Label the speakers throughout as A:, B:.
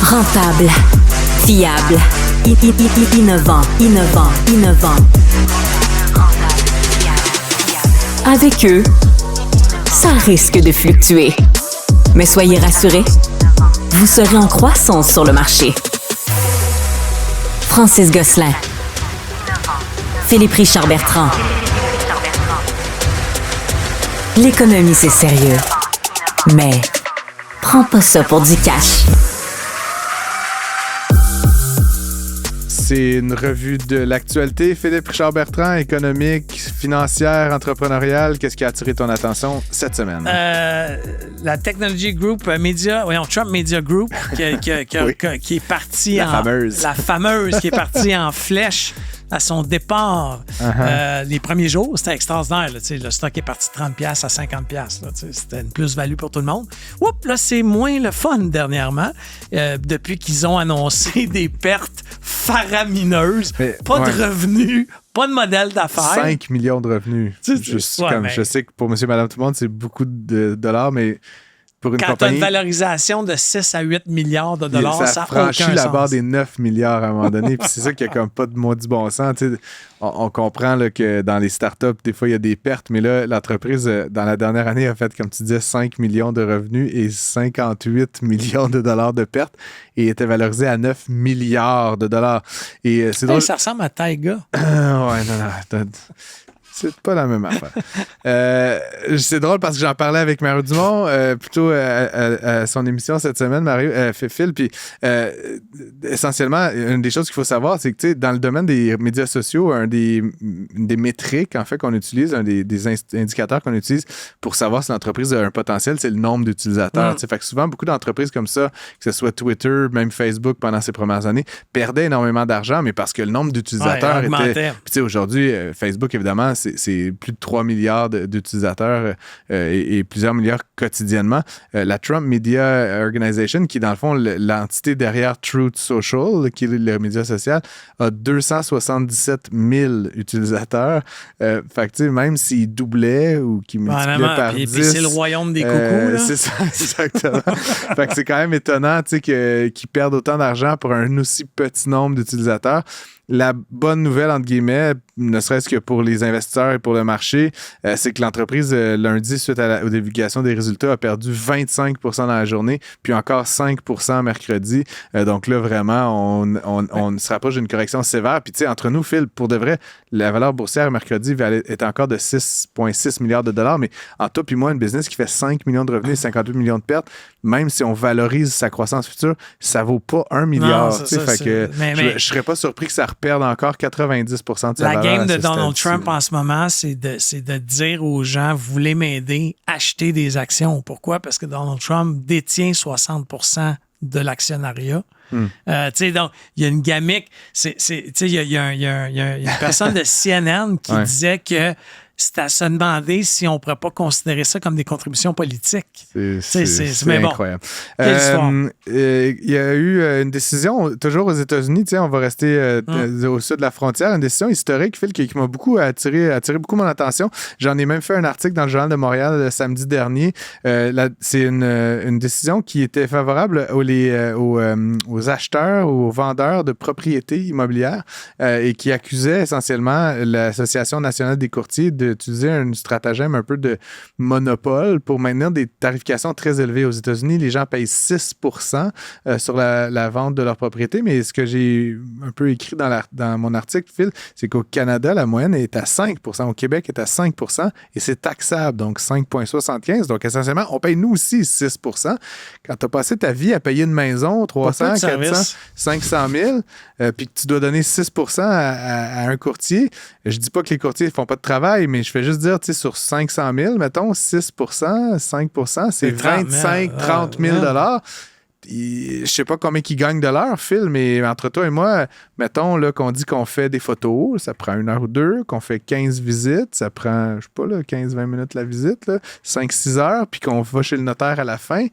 A: Rentable, fiable, innovant. Avec eux, ça risque de fluctuer. Mais soyez rassurés, vous serez en croissance sur le marché. Francis Gosselin, Philippe Richard Bertrand. L'économie, c'est sérieux. Mais prends pas ça pour du cash.
B: C'est une revue de l'actualité. Philippe Richard Bertrand, économique, financière, entrepreneuriale. Qu'est-ce qui a attiré ton attention cette semaine?
C: La Technology Group Trump Media Group qui est partie
B: La fameuse
C: qui est partie en flèche à son départ. Les premiers jours, c'était extraordinaire. Là, le stock est parti de 30$ à 50$. Là, c'était une plus-value pour tout le monde. Oups, là, c'est moins le fun dernièrement, depuis qu'ils ont annoncé des pertes faramineuses. Pas de revenus, pas de modèle d'affaires.
B: 5 millions de revenus. Je sais que pour monsieur, madame, tout le monde, c'est beaucoup de dollars, mais pour une
C: quand
B: compagnie...
C: tu as une valorisation de 6 à 8 milliards de dollars, ça
B: franchit la barre des 9 milliards à un moment donné. Puis c'est ça qui a comme pas de maudit bon sens. On comprend là, que dans les startups, des fois, il y a des pertes, mais là, l'entreprise, dans la dernière année, a fait, comme tu disais, 5 millions de revenus et 58 millions de dollars de pertes et était valorisée à 9 milliards de dollars. Et c'est drôle.
C: Ça ressemble à Taiga.
B: Non. C'est pas la même affaire. C'est drôle parce que j'en parlais avec Mario Dumont, plutôt à son émission cette semaine, Phil. Puis essentiellement, une des choses qu'il faut savoir, c'est que dans le domaine des médias sociaux, une des métriques en fait qu'on utilise, un des indicateurs qu'on utilise pour savoir si l'entreprise a un potentiel, c'est le nombre d'utilisateurs. Fait que souvent, beaucoup d'entreprises comme ça, que ce soit Twitter, même Facebook pendant ces premières années, perdaient énormément d'argent, mais parce que le nombre d'utilisateurs était... Puis aujourd'hui, Facebook, évidemment, c'est plus de 3 milliards d'utilisateurs et plusieurs milliards quotidiennement. La Trump Media Organization, qui est dans le fond l'entité derrière Truth Social, qui est le média social, a 277 000 utilisateurs. Fait que tu sais, même s'il doublait ou qu'il multipliait par 10...
C: Puis c'est le royaume des coucous.
B: C'est ça, exactement. Fait que c'est quand même étonnant qu'ils perdent autant d'argent pour un aussi petit nombre d'utilisateurs. La bonne nouvelle, entre guillemets, ne serait-ce que pour les investisseurs et pour le marché, c'est que l'entreprise, lundi, suite aux divulgations des résultats, a perdu 25 % dans la journée, puis encore 5 % mercredi. Donc là, vraiment, on se rapproche d'une correction sévère. Puis tu sais, entre nous, Phil, pour de vrai, la valeur boursière mercredi est encore de 6,6 milliards de dollars, mais en toi puis moi, une business qui fait 5 millions de revenus et 58 millions de pertes, même si on valorise sa croissance future, ça vaut pas 1 milliard. Je serais pas surpris que ça perdre encore 90 % de sa valeur.
C: La game de Donald Trump en ce moment, c'est de dire aux gens, vous voulez m'aider, achetez des actions. Pourquoi? Parce que Donald Trump détient 60% de l'actionnariat. Donc, il y a une gamique. Il y a une personne de CNN qui disait que c'est à se demander si on ne pourrait pas considérer ça comme des contributions politiques.
B: C'est incroyable. Il y a eu une décision, toujours aux États-Unis, on va rester au sud de la frontière, une décision historique, Phil, qui m'a beaucoup attiré beaucoup mon attention. J'en ai même fait un article dans le Journal de Montréal le samedi dernier. C'est une décision qui était favorable aux acheteurs, aux vendeurs de propriétés immobilières et qui accusait essentiellement l'Association nationale des courtiers d'utiliser un stratagème un peu de monopole pour maintenir des tarifications très élevées. Aux États-Unis, les gens payent 6 % sur la vente de leur propriété, mais ce que j'ai un peu écrit dans mon article, Phil, c'est qu'au Canada, la moyenne est à 5 % au Québec est à 5 % et c'est taxable, donc 5,75 %. Donc, essentiellement, on paye nous aussi 6 % Quand tu as passé ta vie à payer une maison, 300, 400, 500 000, puis que tu dois donner 6 % à un courtier, je dis pas que les courtiers ne font pas de travail, mais je fais juste dire, sur 500 000, mettons, 6 %, 5 % c'est 25 30 000 $. Je sais pas combien ils gagnent de l'heure, Phil, mais entre toi et moi, mettons là, qu'on dit qu'on fait des photos, ça prend 1 heure ou 2, qu'on fait 15 visites, ça prend, je sais pas, 15-20 minutes la visite, 5-6 heures, puis qu'on va chez le notaire à la fin,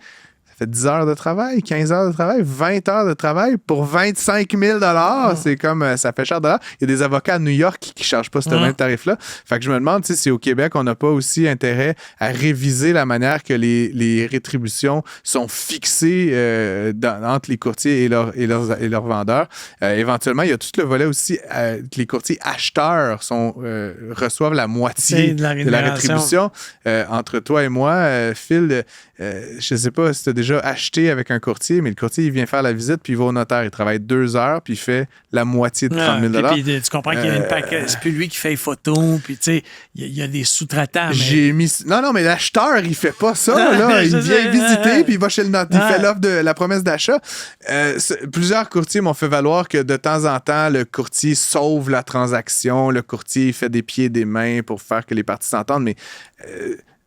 B: ça fait 10 heures de travail, 15 heures de travail, 20 heures de travail pour 25 000 C'est comme, ça fait cher de dollars. Il y a des avocats à New York qui ne chargent pas ce même tarif-là. Fait que je me demande si au Québec, on n'a pas aussi intérêt à réviser la manière que les rétributions sont fixées entre les courtiers et leurs vendeurs. Éventuellement, il y a tout le volet aussi que les courtiers acheteurs reçoivent la moitié de la rétribution. Entre toi et moi, Phil, je ne sais pas si tu as déjà acheté avec un courtier, mais le courtier, il vient faire la visite, puis il va au notaire. Il travaille 2 heures, puis il fait la moitié de 30 000
C: puis tu comprends qu'il y a une paquet. C'est plus lui qui fait les photos, puis tu sais, il y a des sous-traitants.
B: Non, mais l'acheteur, il fait pas ça. Là. Il vient visiter, puis il va chez le notaire. Il fait l'offre de la promesse d'achat. Plusieurs courtiers m'ont fait valoir que de temps en temps, le courtier sauve la transaction. Le courtier fait des pieds et des mains pour faire que les parties s'entendent, mais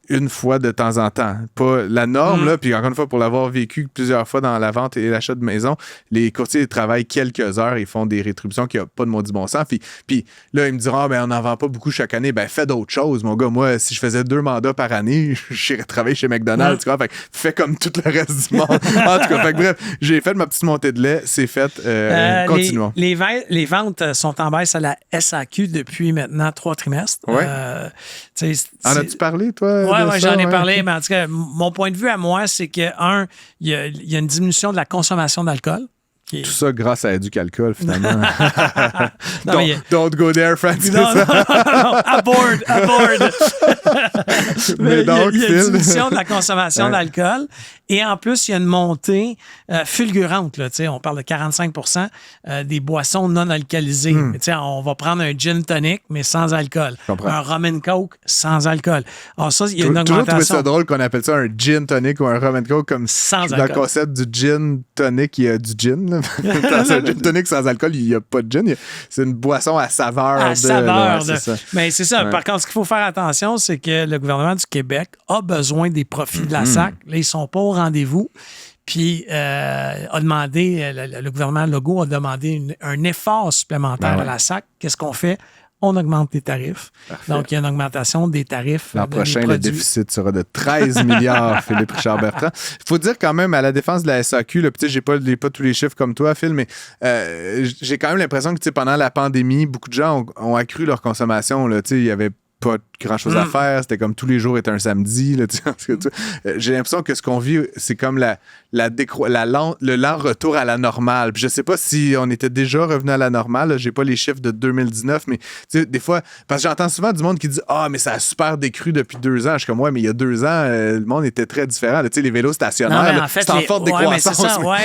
B: une fois de temps en temps. Pas la norme, là, puis encore une fois, pour l'avoir vécu plusieurs fois dans la vente et l'achat de maison, les courtiers travaillent quelques heures et font des rétributions qui n'ont pas de maudit bon sens. Puis là, ils me diront, on n'en vend pas beaucoup chaque année. Ben, fais d'autres choses, mon gars. Moi, si je faisais 2 mandats par année, j'irais travailler chez McDonald's, tu vois. Fait que fais comme tout le reste du monde. En tout cas, fait que, bref, j'ai fait ma petite montée de lait, c'est fait. Continuons.
C: Les ventes sont en baisse à la SAQ depuis maintenant 3 trimestres.
B: Ouais. En as-tu parlé, toi?
C: Oui, j'en ai parlé, mais en tout cas, mon point de vue à moi, c'est que, il y a une diminution de la consommation d'alcool.
B: Tout ça grâce à du calcul, finalement. Don't go there, Francis.
C: Non, aboard. Mais donc, il y a une diminution de la consommation d'alcool. Et en plus, il y a une montée fulgurante. Là, on parle de 45 des boissons non alcoolisées. On va prendre un gin tonic, mais sans alcool. Un rum and coke sans alcool. Alors ça, il y a une augmentation.
B: Toujours trouvé ça drôle qu'on appelle ça un gin tonic ou un rum and coke comme
C: sans
B: dans le concept du gin tonic, il y a du gin. Dans un gin tonic sans alcool, il n'y a pas de gin. C'est une boisson à saveur.
C: Mais c'est ça. Ouais. Par contre, ce qu'il faut faire attention, c'est que le gouvernement du Québec a besoin des profits de la SAC. Là, ils ne sont pas au rendez-vous. Puis, a demandé, le gouvernement Legault a demandé un effort supplémentaire à la SAC. Qu'est-ce qu'on fait? On augmente les tarifs. Parfait. Donc, il y a une augmentation des tarifs.
B: L'an prochain, le déficit sera de 13 milliards, Philippe Richard-Bertrand. Il faut dire quand même, à la défense de la SAQ, je n'ai pas tous les chiffres comme toi, Phil, mais j'ai quand même l'impression que pendant la pandémie, beaucoup de gens ont accru leur consommation. Il y avait pas grand-chose à faire. C'était comme tous les jours est un samedi. Là, j'ai l'impression que ce qu'on vit, c'est comme le lent retour à la normale. Puis je sais pas si on était déjà revenu à la normale. Là, j'ai pas les chiffres de 2019, mais des fois, parce que j'entends souvent du monde qui dit « Ah, mais ça a super décru depuis 2 ans. » Je suis comme « Ouais, mais il y a 2 ans, le monde était très différent. Là, les vélos stationnaires, c'est en forte décroissance. »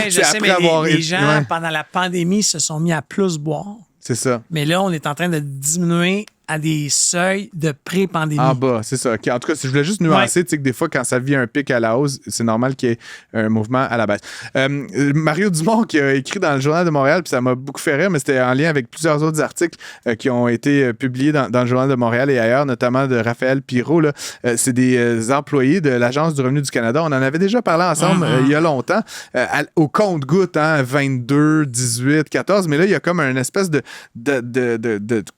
C: Je sais, mais les gens, pendant la pandémie, se sont mis à plus boire.
B: C'est ça.
C: Mais là, on est en train de diminuer à des seuils de pré-pandémie.
B: En bas, c'est ça. En tout cas, je voulais juste nuancer que des fois, quand ça vit un pic à la hausse, c'est normal qu'il y ait un mouvement à la baisse. Mario Dumont, qui a écrit dans le Journal de Montréal, puis ça m'a beaucoup fait rire, mais c'était en lien avec plusieurs autres articles qui ont été publiés dans le Journal de Montréal et ailleurs, notamment de Raphaël Pirot. Là. C'est des employés de l'Agence du revenu du Canada. On en avait déjà parlé ensemble il y a longtemps, au compte-gouttes, 22, 18, 14, mais là, il y a comme une espèce de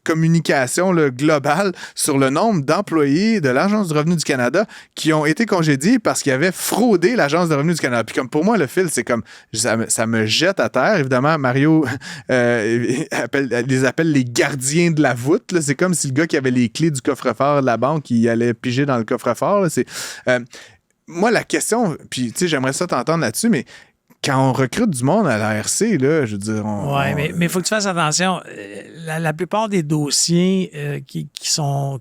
B: communication là, globale sur le nombre d'employés de l'Agence du revenu du Canada qui ont été congédiés parce qu'ils avaient fraudé l'Agence du revenu du Canada. Puis comme pour moi, le fil, c'est comme ça me jette à terre. Évidemment, Mario les appelle les gardiens de la voûte. Là. C'est comme si le gars qui avait les clés du coffre-fort de la banque, il allait piger dans le coffre-fort. Là. Moi, la question, puis tu sais, j'aimerais ça t'entendre là-dessus, mais quand on recrute du monde à la RC, là, je veux dire...
C: Oui, mais il faut que tu fasses attention. La plupart des dossiers qui sont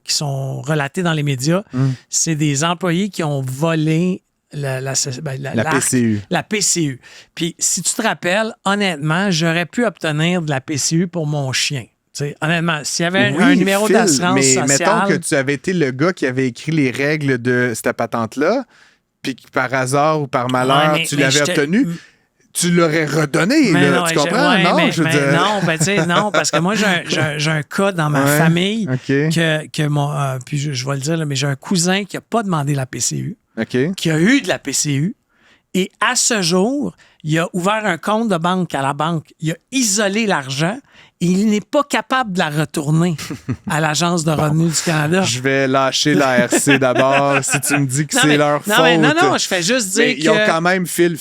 C: relatés dans les médias, c'est des employés qui ont volé la
B: PCU.
C: La PCU. Puis, si tu te rappelles, honnêtement, j'aurais pu obtenir de la PCU pour mon chien. T'sais, honnêtement, s'il y avait un numéro d'assurance sociale...
B: Mais mettons que tu avais été le gars qui avait écrit les règles de cette patente-là, puis que par hasard ou par malheur, tu l'avais obtenu... Tu l'aurais redonné, là, tu comprends?
C: Non, parce que moi, j'ai un cas dans ma famille puis je vais le dire, là, mais j'ai un cousin qui n'a pas demandé la PCU, qui a eu de la PCU, et à ce jour, il a ouvert un compte de banque à la banque, il a isolé l'argent il n'est pas capable de la retourner à l'Agence de revenus du Canada.
B: Je vais lâcher l'ARC d'abord si tu me dis que c'est leur faute.
C: Non, je fais juste dire
B: ils ont quand même fait.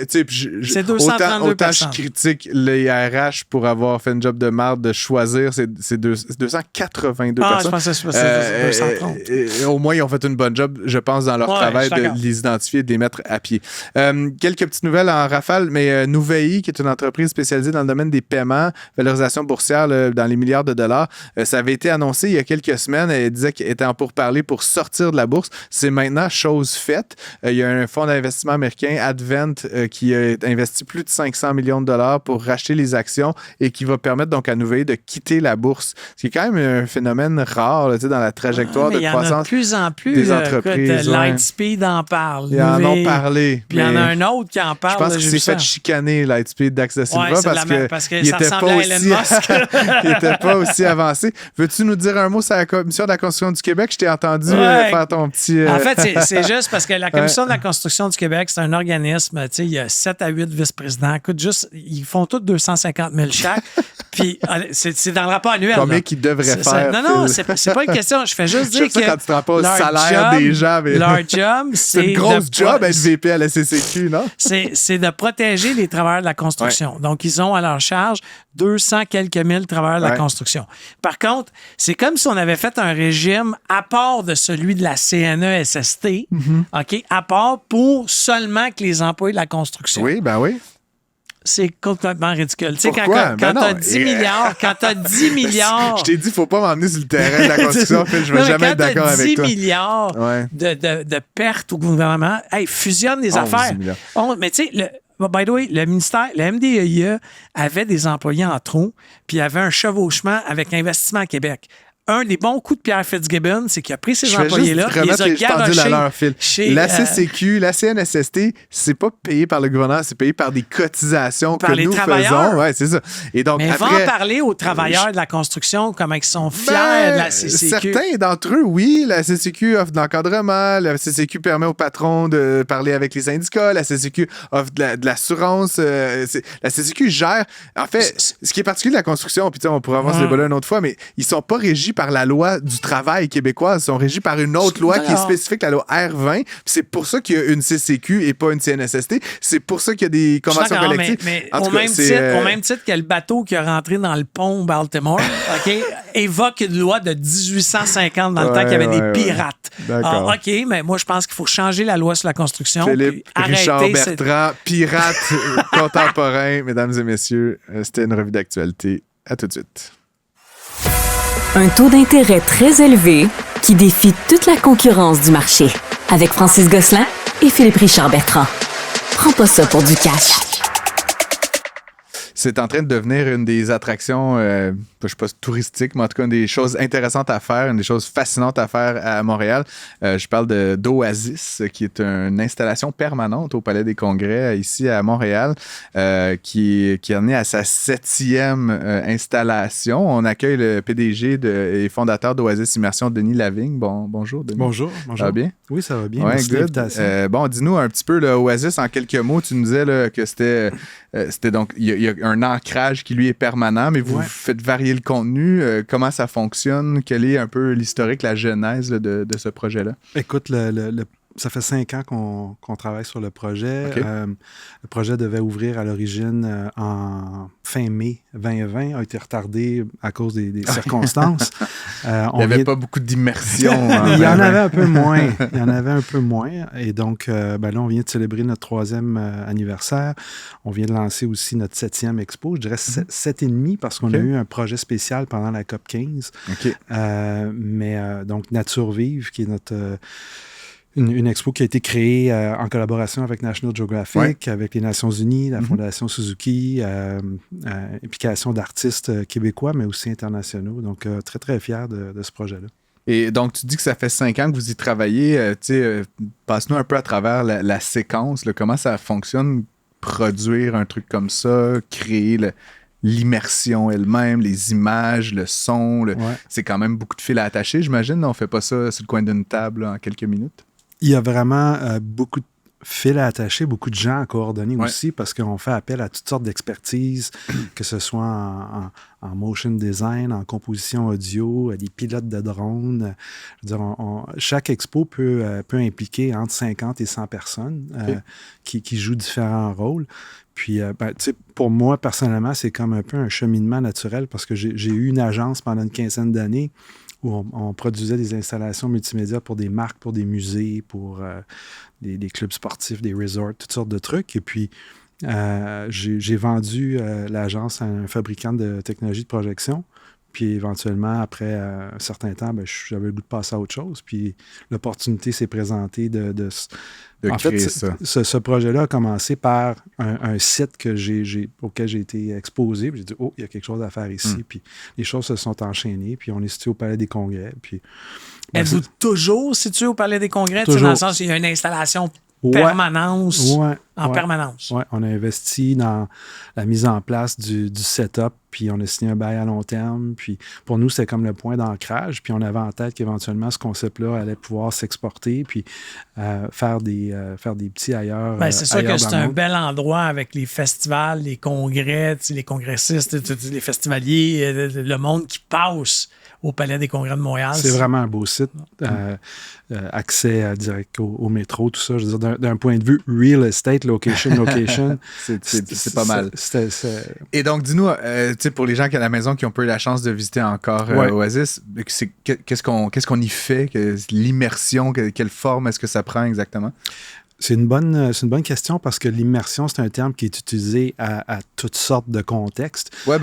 C: C'est 232
B: autant je critique les RH pour avoir fait une job de marde de choisir, c'est 282 personnes.
C: Je pensais que c'était 230.
B: Au moins, ils ont fait une bonne job, je pense, dans leur travail de les identifier et de les mettre à pied. Quelques petites nouvelles en rafale, mais Nuvei, qui est une entreprise spécialisée dans le domaine des paiements, valorisation boursière dans les milliards de dollars, ça avait été annoncé il y a quelques semaines. Elle disait qu'elle était en pourparlers pour sortir de la bourse. C'est maintenant chose faite. Il y a un fonds d'investissement américain, Advent, qui a investi plus de 500 millions de dollars pour racheter les actions et qui va permettre donc à Nuvei de quitter la bourse. Ce qui est quand même un phénomène rare là, dans la trajectoire de croissance. Il y en a
C: de plus en plus
B: des entreprises.
C: Lightspeed en parle.
B: Ils en ont parlé.
C: Puis il y en a un autre qui en parle.
B: Je pense qu'il s'est fait chicaner, Lightspeed d'Axel Silva,
C: parce que ça ressemblait à Elon Musk.
B: Il n'était pas aussi avancé. Veux-tu nous dire un mot sur la Commission de la construction du Québec? Je t'ai entendu faire ton petit...
C: En fait, c'est juste parce que la Commission de la construction du Québec, c'est un organisme, il y a 7 à 8 vice-présidents. Écoute, ils font tous 250 000 chaque. Puis c'est dans le rapport annuel.
B: Combien qu'ils devraient faire?
C: Non, c'est pas une question. Je fais juste dire que
B: quand tu te rends pas au salaire des gens. Mais...
C: Leur job, c'est
B: une grosse job être VP à la CCQ, non?
C: C'est de protéger les travailleurs de la construction. Ouais. Donc, ils ont à leur charge 200 quelques mille travailleurs de la construction. Par contre, c'est comme si on avait fait un régime à part de celui de la CNESST, OK, à part pour seulement que les employés de la construction.
B: Oui, ben oui.
C: C'est complètement ridicule. Tu sais, quand
B: tu
C: as 10 milliards,
B: Je t'ai dit, il ne faut pas m'emmener sur le terrain de la construction, Phil, je ne vais jamais être d'accord avec toi.
C: 10 milliards de pertes au gouvernement, fusionne les affaires. Mais tu sais, by the way, le ministère, le MDEIE avait des employés en trop, puis il y avait un chevauchement avec Investissement Québec. Un des bons coups de Pierre Fitzgibbon, c'est qu'il a pris ces employés-là et les a garochés chez...
B: La CCQ, la CNSST, c'est pas payé par le gouvernement, c'est payé par des cotisations que nous faisons. Ouais, c'est ça. Et donc,
C: mais
B: après,
C: va en parler aux travailleurs de la construction, comment ils sont fiers de la CCQ.
B: Certains d'entre eux, oui. La CCQ offre de l'encadrement, la CCQ permet aux patrons de parler avec les syndicats, la CCQ offre de l'assurance. La CCQ gère... En fait, ce qui est particulier de la construction, puis on pourra avoir ce débat-là une autre fois, mais ils sont pas régis par la loi du travail québécoise, sont régis par une autre loi qui est spécifique, la loi R20. C'est pour ça qu'il y a une CCQ et pas une CNSST. C'est pour ça qu'il y a des conventions collectives.
C: Mais au même titre que le bateau qui est rentré dans le pont Baltimore, OK, évoque une loi de 1850 dans le temps qu'il y avait des pirates.
B: D'accord.
C: OK, mais moi, je pense qu'il faut changer la loi sur la construction.
B: Philippe Richard Bertrand, pirate contemporain. Mesdames et messieurs, c'était une revue d'actualité. À tout de suite.
A: Un taux d'intérêt très élevé qui défie toute la concurrence du marché. Avec Francis Gosselin et Philippe Richard Bertrand. Prends pas ça pour du cash.
B: C'est en train de devenir une des attractions, je sais pas, touristiques, mais en tout cas, une des choses intéressantes à faire, une des choses fascinantes à faire à Montréal. Je parle d'Oasis, qui est une installation permanente au Palais des Congrès, ici à Montréal, qui en est à sa 7e installation. On accueille le PDG et fondateur d'Oasis Immersion, Denis Lavigne. Bonjour, Denis.
D: Bonjour.
B: Ça va bien?
D: Oui, ça va bien.
B: Ouais, good. Dis-nous un petit peu, l'Oasis, en quelques mots. Tu nous disais là, que c'était donc, il y a un ancrage qui, lui, est permanent, mais vous faites varier le contenu. Comment ça fonctionne? Quel est un peu l'historique, la genèse là, de ce projet-là?
D: Écoute, ça fait 5 ans qu'on travaille sur le projet.
B: Okay.
D: Le projet devait ouvrir à l'origine en fin mai 2020, a été retardé à cause des circonstances.
B: Il n'y avait pas beaucoup d'immersion.
D: Il y en avait un peu moins. Et donc, là, on vient de célébrer notre 3e anniversaire. On vient de lancer aussi notre 7e expo. Je dirais 7,5 parce qu'on a eu un projet spécial pendant la COP 15.
B: Okay.
D: Donc, Nature Vive, qui est notre... Une expo qui a été créée en collaboration avec National Geographic, avec les Nations Unies, la Fondation Suzuki, implication d'artistes québécois, mais aussi internationaux. Donc, très, très fiers de ce projet-là.
B: Et donc, tu dis que ça fait 5 ans que vous y travaillez. Passe-nous un peu à travers la séquence. Là, comment ça fonctionne, produire un truc comme ça, créer l'immersion elle-même, les images, le son. C'est quand même beaucoup de fils à attacher, j'imagine. On ne fait pas ça sur le coin d'une table là, en quelques minutes.
D: Il y a vraiment beaucoup fil à attacher, beaucoup de gens à coordonner aussi, parce qu'on fait appel à toutes sortes d'expertises, que ce soit en motion design, en composition audio, des pilotes de drones. Je veux dire, chaque expo peut impliquer entre 50 et 100 personnes qui jouent différents rôles. Puis, pour moi, personnellement, c'est comme un peu un cheminement naturel parce que j'ai eu une agence pendant une quinzaine d'années où on produisait des installations multimédia pour des marques, pour des musées, pour des clubs sportifs, des resorts, toutes sortes de trucs. Et puis, j'ai vendu l'agence à un fabricant de technologie de projection. Puis éventuellement, après un certain temps, j'avais le goût de passer à autre chose. Puis l'opportunité s'est présentée en fait, ce projet-là a commencé par un site auquel j'ai été exposé. Puis j'ai dit, il y a quelque chose à faire ici. Puis les choses se sont enchaînées. Puis on est situé au Palais des Congrès. Puis,
C: êtes-vous toujours situé au Palais des Congrès? Dans le sens où il y a une installation permanence, permanence.
D: Oui, on a investi dans la mise en place du setup, puis on a signé un bail à long terme. Puis pour nous, c'était comme le point d'ancrage. Puis on avait en tête qu'éventuellement, ce concept-là allait pouvoir s'exporter, puis faire des petits ailleurs.
C: C'est sûr que c'est un bel endroit avec les festivals, les congrès, les congressistes, les festivaliers, le monde qui passe au Palais des Congrès de Montréal.
D: C'est vraiment un beau site. Accès direct au métro, tout ça. Je veux dire, d'un point de vue real estate, location.
B: c'est pas mal. Et donc, dis-nous, pour les gens qui à la maison qui ont pas eu la chance de visiter encore Oasis, qu'est-ce qu'on y fait? L'immersion, quelle forme est-ce que ça prend exactement?
D: C'est une bonne question parce que l'immersion, c'est un terme qui est utilisé à toutes sortes de contextes.
B: Oui,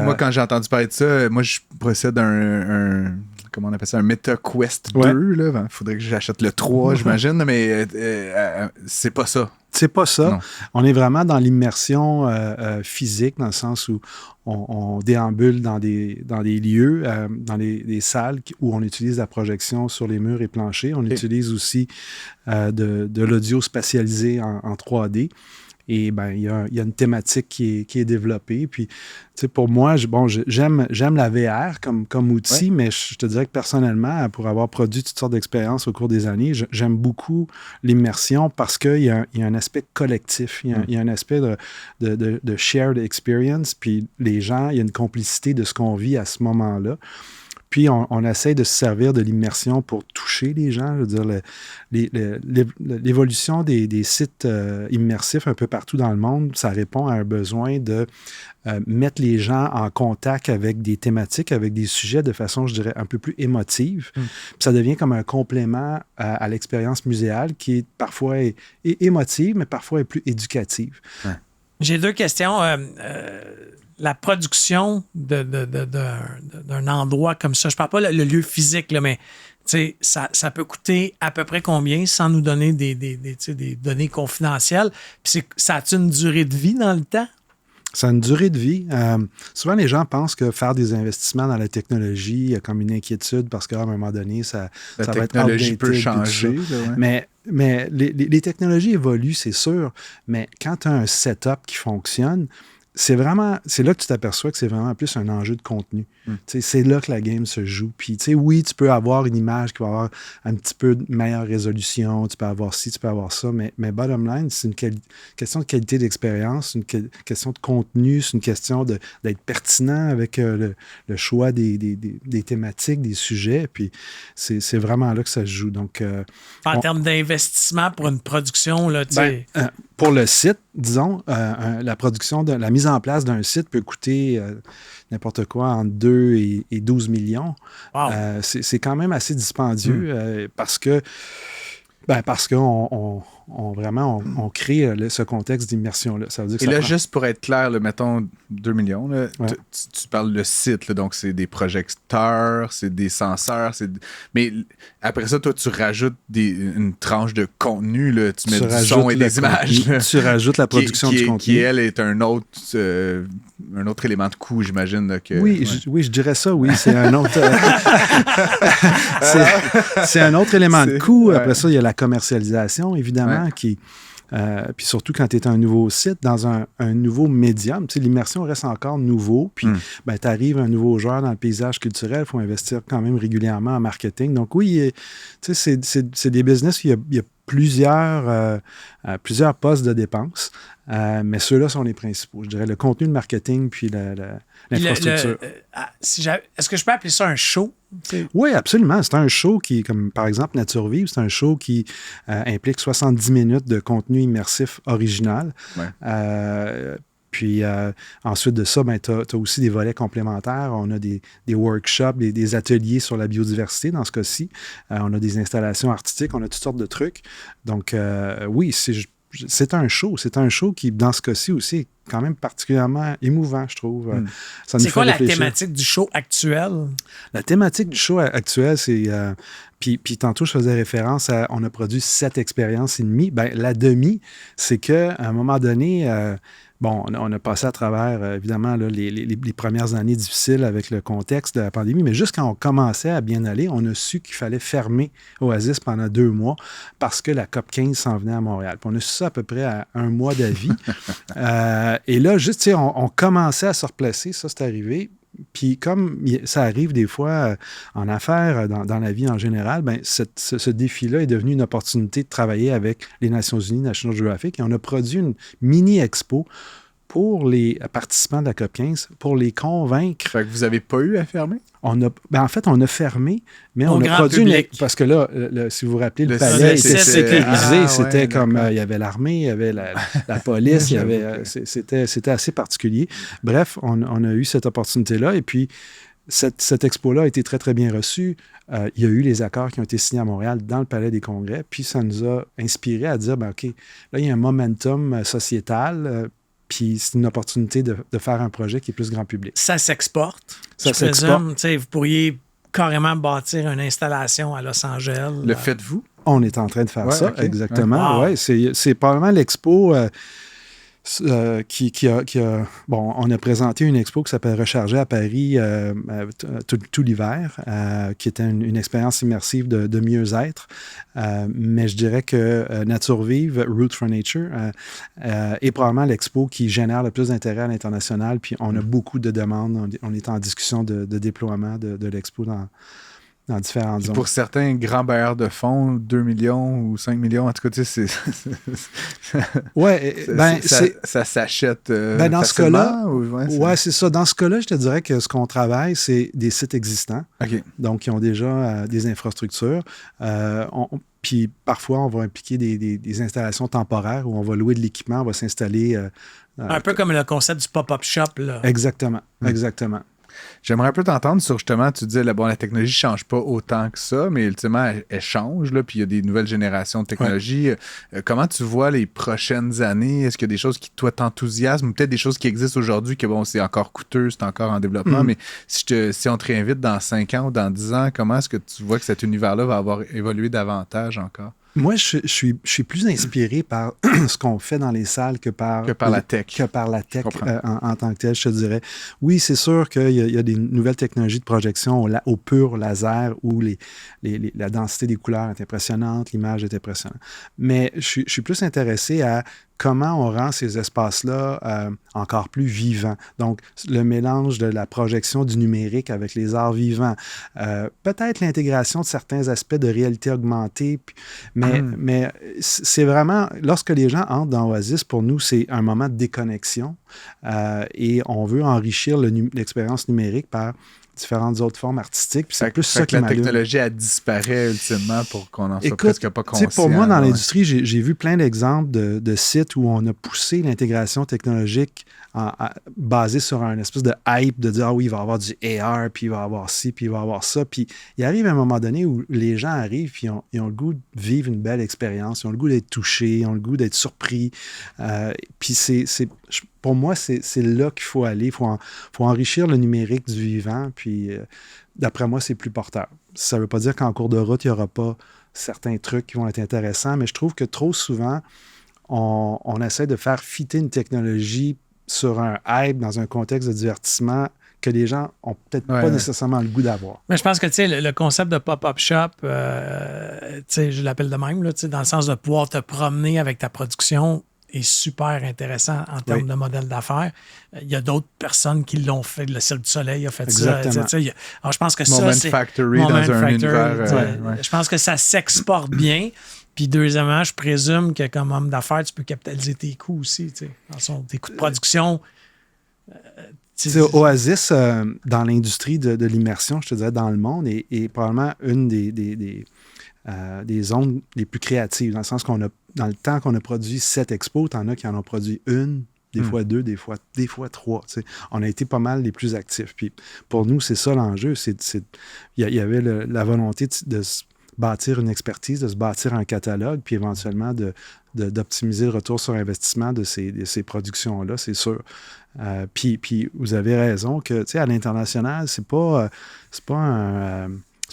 B: moi, quand j'ai entendu parler de ça, moi, je possède un comment on appelle ça, un MetaQuest 2. Il faudrait que j'achète le 3, j'imagine, mais c'est pas ça.
D: C'est pas ça.
B: Non.
D: On est vraiment dans l'immersion physique, dans le sens où on déambule dans des lieux, dans des salles où on utilise la projection sur les murs et planchers. On utilise aussi de l'audio spatialisé en 3D. Et il y a une thématique qui est développée. Puis, pour moi, j'aime la VR comme outil, mais je te dirais que personnellement, pour avoir produit toutes sortes d'expériences au cours des années, j'aime beaucoup l'immersion parce qu'il y a un aspect collectif. Il y a un aspect de shared experience. Puis les gens, il y a une complicité de ce qu'on vit à ce moment-là. Puis, on essaie de se servir de l'immersion pour toucher les gens. Je veux dire, l'évolution des sites immersifs un peu partout dans le monde, ça répond à un besoin de mettre les gens en contact avec des thématiques, avec des sujets de façon, je dirais, un peu plus émotive. Puis ça devient comme un complément à l'expérience muséale qui est parfois est émotive, mais parfois est plus éducative.
B: Ouais.
C: J'ai deux questions. La production d'un endroit comme ça, je ne parle pas le lieu physique, là, mais ça peut coûter à peu près combien sans nous donner des données confidentielles? Puis ça a-t-il une durée de vie dans le temps?
D: Ça a une durée de vie. Souvent, les gens pensent que faire des investissements dans la technologie, il y a comme une inquiétude parce qu'à un moment donné, ça va être outdated. La technologie
B: peut changer.
D: Mais les technologies évoluent, c'est sûr. Mais quand tu as un setup qui fonctionne, c'est là que tu t'aperçois que c'est vraiment plus un enjeu de contenu. C'est là que la game se joue. Puis, oui, tu peux avoir une image qui va avoir un petit peu de meilleure résolution, tu peux avoir ci, tu peux avoir ça, mais bottom line, c'est une question de qualité d'expérience, une question de contenu, c'est une question d'être pertinent avec le choix des thématiques, des sujets. Puis, c'est vraiment là que ça se joue. Donc,
C: en termes d'investissement pour une production, là,
D: pour le site, disons, la production, la mise en place d'un site peut coûter n'importe quoi entre 2 et 12 millions.
C: Wow.
D: C'est quand même assez dispendieux parce qu'on crée ce contexte d'immersion-là. Ça veut dire que
B: et là, juste pour être clair, mettons 2 millions, là, tu parles de site, là, donc c'est des projecteurs, c'est des senseurs, mais après ça, toi, tu rajoutes une tranche de contenu, là, tu mets du son et des images. Là,
D: tu rajoutes la production du contenu.
B: Qui, elle, est un autre élément de coût, j'imagine. Là,
D: oui, je dirais ça, oui. C'est un autre... c'est un autre élément de coût. Après ça, il y a la commercialisation, évidemment, qui... puis surtout quand tu es un nouveau site, dans un nouveau médium, l'immersion reste encore nouveau, puis tu arrives un nouveau joueur dans le paysage culturel, il faut investir quand même régulièrement en marketing. Donc oui, c'est des business où il y a plusieurs postes de dépenses, mais ceux-là sont les principaux. Je dirais le contenu de marketing puis l'infrastructure.
C: Est-ce que je peux appeler ça un show?
D: Oui, absolument. C'est un show qui, comme par exemple Nature Vive, c'est un show qui implique 70 minutes de contenu immersif original. Ouais. Puis ensuite de ça, tu as aussi des volets complémentaires. On a des workshops, des ateliers sur la biodiversité dans ce cas-ci. On a des installations artistiques, on a toutes sortes de trucs. Donc oui, c'est un show. C'est un show qui, dans ce cas-ci aussi, est quand même particulièrement émouvant, je trouve.
C: C'est quoi la thématique du show actuel?
D: La thématique du show actuel, c'est... Puis tantôt, je faisais référence à... On a produit 7 expériences et demie. Bien, la demi, c'est qu'à un moment donné... on a passé à travers, évidemment, là, les premières années difficiles avec le contexte de la pandémie, mais juste quand on commençait à bien aller, on a su qu'il fallait fermer Oasis pendant 2 mois parce que la COP 15 s'en venait à Montréal. Puis on a su ça à peu près à 1 mois d'avis. Et là, juste, on commençait à se replacer, ça, c'est arrivé. Puis comme ça arrive des fois en affaires, dans la vie en général, bien, ce défi-là est devenu une opportunité de travailler avec les Nations Unies, National Geographic, et on a produit une mini-expo pour les participants de la COP 15, pour les convaincre.
B: Fait que vous n'avez pas eu à fermer?
D: En fait, on a fermé, mais on a produit parce que là, si vous vous rappelez, le palais était sécurisé. C'était comme, il y avait l'armée, il y avait la police, c'était assez particulier. Bref, on a eu cette opportunité-là. Et puis, cette expo-là a été très, très bien reçue. Il y a eu les accords qui ont été signés à Montréal dans le Palais des Congrès. Puis, ça nous a inspiré à dire, OK, là, il y a un momentum sociétal. Puis c'est une opportunité de faire un projet qui est plus grand public.
C: Ça s'exporte. Ça s'exporte. Vous pourriez carrément bâtir une installation à Los Angeles.
B: Le faites-vous?
D: On est en train de faire ça, okay. Exactement. Wow. Ouais, c'est probablement l'expo qui a... Bon, on a présenté une expo qui s'appelle Recharger à Paris tout l'hiver, qui était une expérience immersive de mieux-être. Mais je dirais que Nature Vive, Root for Nature, est probablement l'expo qui génère le plus d'intérêt à l'international. Puis on a beaucoup de demandes. On est en discussion de déploiement de l'expo dans différentes zones.
B: Pour certains grands bailleurs de fonds, 2 millions ou 5 millions, en tout cas, tu sais, ça s'achète
D: dans ce cas-là, c'est ça. Dans ce cas-là, je te dirais que ce qu'on travaille, c'est des sites existants.
B: Okay.
D: Donc, qui ont déjà des infrastructures. Puis parfois, on va impliquer des installations temporaires où on va louer de l'équipement, on va s'installer.
C: Un peu comme le concept du pop-up shop, là.
D: Exactement, exactement.
B: J'aimerais un peu t'entendre sur justement, tu disais, la technologie ne change pas autant que ça, mais ultimement, elle change, là, puis il y a des nouvelles générations de technologies. Ouais. Comment tu vois les prochaines années? Est-ce qu'il y a des choses qui, toi, t'enthousiasment ou peut-être des choses qui existent aujourd'hui que, bon, c'est encore coûteux, c'est encore en développement, mais si on te réinvite dans 5 ans ou dans 10 ans, comment est-ce que tu vois que cet univers-là va avoir évolué davantage encore?
D: Moi, je suis plus inspiré par ce qu'on fait dans les salles que par
B: la tech.
D: Que par la tech en tant que telle, je te dirais. Oui, c'est sûr qu'il y a des nouvelles technologies de projection au pur laser où la densité des couleurs est impressionnante, l'image est impressionnante. Mais je suis plus intéressé à comment on rend ces espaces-là encore plus vivants. Donc, le mélange de la projection du numérique avec les arts vivants. Peut-être l'intégration de certains aspects de réalité augmentée. Mais c'est vraiment... Lorsque les gens entrent dans Oasis, pour nous, c'est un moment de déconnexion. Et on veut enrichir l'expérience numérique par différentes autres formes artistiques. Puis c'est plus ça qui
B: m'allume. La technologie, elle disparaît ultimement pour qu'on n'en soit presque pas conscient.
D: Pour moi, dans l'industrie, j'ai vu plein d'exemples de sites où on a poussé l'intégration technologique basée sur un espèce de hype de dire « Ah oui, il va y avoir du AR, puis il va y avoir ci, puis il va y avoir ça. » Puis il arrive un moment donné où les gens arrivent puis ils ont le goût de vivre une belle expérience, ils ont le goût d'être touchés, ils ont le goût d'être surpris. Puis pour moi, c'est là qu'il faut aller. Il faut enrichir le numérique du vivant. Puis, d'après moi, c'est plus porteur. Ça ne veut pas dire qu'en cours de route, il n'y aura pas certains trucs qui vont être intéressants, mais je trouve que trop souvent, on essaie de faire fitter une technologie sur un hype dans un contexte de divertissement que les gens n'ont peut-être pas nécessairement le goût d'avoir.
C: Mais je pense que le concept de pop-up shop, je l'appelle de même, là, dans le sens de pouvoir te promener avec ta production est super intéressant en termes de modèle d'affaires. Il y a d'autres personnes qui l'ont fait. Le Cirque du Soleil a fait
D: Exactement.
C: ça. Alors, je pense que
B: Moment
C: ça, c'est...
B: Factory dans un univers...
C: Je pense que ça s'exporte bien. Puis deuxièmement, je présume que comme homme d'affaires, tu peux capitaliser tes coûts aussi, tes coûts de production.
D: Oasis, dans l'industrie de l'immersion, je te dirais, dans le monde, est probablement une des zones les plus créatives, dans le sens qu'on a, dans le temps qu'on a produit 7 expos, t'en as qui en ont produit une, des fois 2, des fois 3. On a été pas mal les plus actifs. Puis pour nous, c'est ça l'enjeu. Il y avait la volonté de se bâtir une expertise, de se bâtir un catalogue, puis éventuellement d'optimiser le retour sur investissement de ces productions-là, c'est sûr. Puis vous avez raison que, à l'international, c'est pas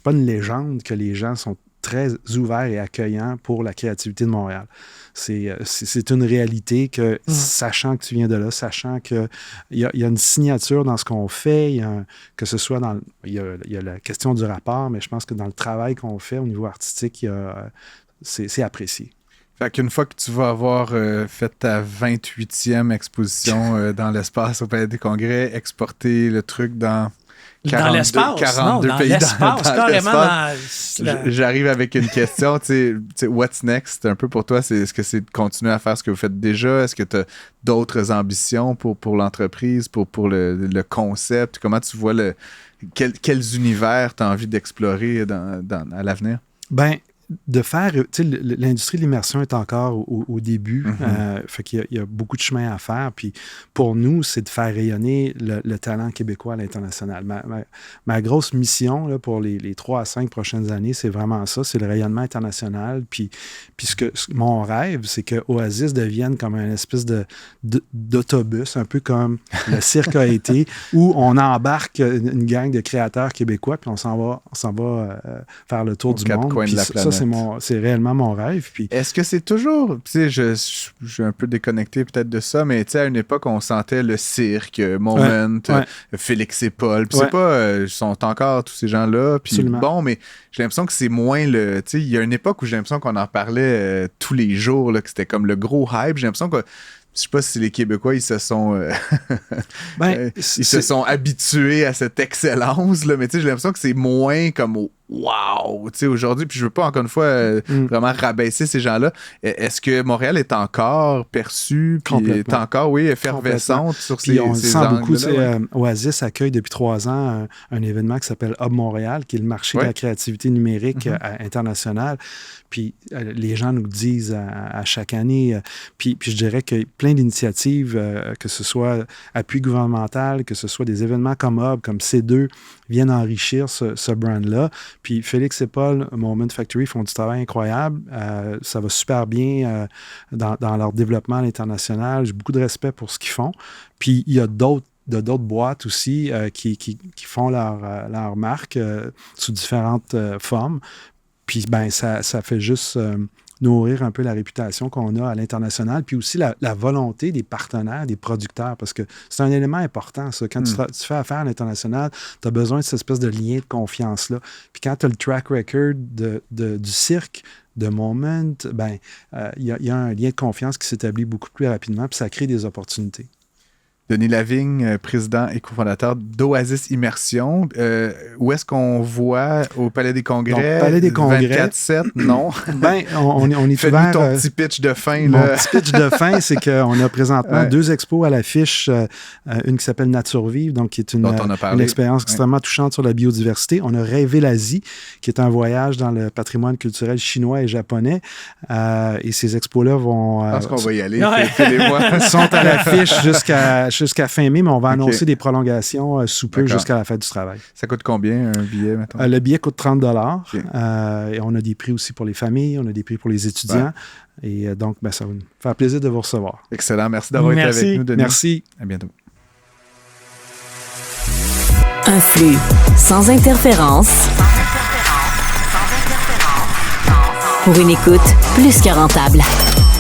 D: une légende que les gens sont très ouverts et accueillants pour la créativité de Montréal. C'est une réalité que, sachant que tu viens de là, sachant qu'il y a une signature dans ce qu'on fait, que ce soit il y a la question du rapport, mais je pense que dans le travail qu'on fait au niveau artistique, c'est apprécié.
B: Fait qu'une fois que tu vas avoir fait ta 28e exposition dans l'espace au Palais des Congrès, exporter le truc dans 42 pays dans l'espace. J'arrive avec une question, what's next un peu pour toi? Est-ce que c'est de continuer à faire ce que vous faites déjà? Est-ce que tu as d'autres ambitions pour l'entreprise, pour le concept? Comment tu vois quels univers tu as envie d'explorer à l'avenir?
D: Ben, de faire, l'industrie de l'immersion est encore au début, fait qu'il y a beaucoup de chemin à faire, puis pour nous, c'est de faire rayonner le talent québécois à l'international. Ma grosse mission là, pour les 3 à 5 prochaines années, c'est vraiment ça, c'est le rayonnement international, puis mon rêve, c'est que Oasis devienne comme une espèce d'autobus, un peu comme le cirque a été, où on embarque une gang de créateurs québécois, puis on s'en va faire le tour du monde.
B: Coins de la planète.
D: C'est réellement mon rêve. Puis...
B: Est-ce que c'est toujours... Je suis un peu déconnecté peut-être de ça, mais à une époque, on sentait le cirque, Moment, Félix et Paul. Puis c'est pas... ils sont encore tous ces gens-là. Puis bon, mais j'ai l'impression que c'est moins le... Il y a une époque où j'ai l'impression qu'on en parlait tous les jours, là, que c'était comme le gros hype. J'ai l'impression que... Je sais pas si les Québécois, ils se sont sont habitués à cette excellence, là, mais j'ai l'impression que c'est moins comme wow, aujourd'hui, puis je veux pas encore une fois vraiment rabaisser ces gens-là. Est-ce que Montréal est encore perçu, puis est encore, effervescente sur ces
D: on
B: ces
D: sent beaucoup,
B: angles-là?
D: Oasis accueille depuis 3 ans un événement qui s'appelle Hub Montréal, qui est le marché de la créativité numérique internationale. Puis les gens nous le disent à chaque année. Puis je dirais que plein d'initiatives, que ce soit appui gouvernemental, que ce soit des événements comme Hub, comme C2, viennent enrichir ce brand-là. Puis Félix et Paul, Moment Factory, font du travail incroyable. Ça va super bien dans leur développement à l'international. J'ai beaucoup de respect pour ce qu'ils font. Puis il y a d'autres boîtes aussi qui font leur marque sous différentes formes. Puis ça fait juste nourrir un peu la réputation qu'on a à l'international, puis aussi la volonté des partenaires, des producteurs, parce que c'est un élément important, ça. Quand tu fais affaire à l'international, tu as besoin de cette espèce de lien de confiance-là. Puis quand tu as le track record du cirque, de Moment, il y a un lien de confiance qui s'établit beaucoup plus rapidement, puis ça crée des opportunités.
B: Denis Lavigne, président et cofondateur d'Oasis Immersion. Où est-ce qu'on voit au Palais des Congrès?
D: Donc, Palais des Congrès.
B: 24/7, non?
D: On est
B: Fais-nous
D: ouvert.
B: ton petit pitch de fin.
D: Mon petit pitch de fin, c'est qu'on a présentement 2 expos à l'affiche. Une qui s'appelle Nature Vive, donc qui est une expérience extrêmement touchante sur la biodiversité. On a Rêver l'Asie, qui est un voyage dans le patrimoine culturel chinois et japonais. Et ces expos-là vont...
B: Je pense qu'on va y aller. Fais-les-moi.
D: Sont à l'affiche jusqu'à fin mai, mais on va annoncer des prolongations sous peu jusqu'à la fête du travail.
B: Ça coûte combien, un billet, mettons?
D: Le billet coûte 30 $. Et on a des prix aussi pour les familles, on a des prix pour les étudiants. Ouais. Et donc, ça va nous faire plaisir de vous recevoir.
B: Excellent. Merci d'avoir été avec nous, Denis.
D: Merci.
B: À bientôt.
A: Un flux sans interférence. Pour une écoute plus que rentable.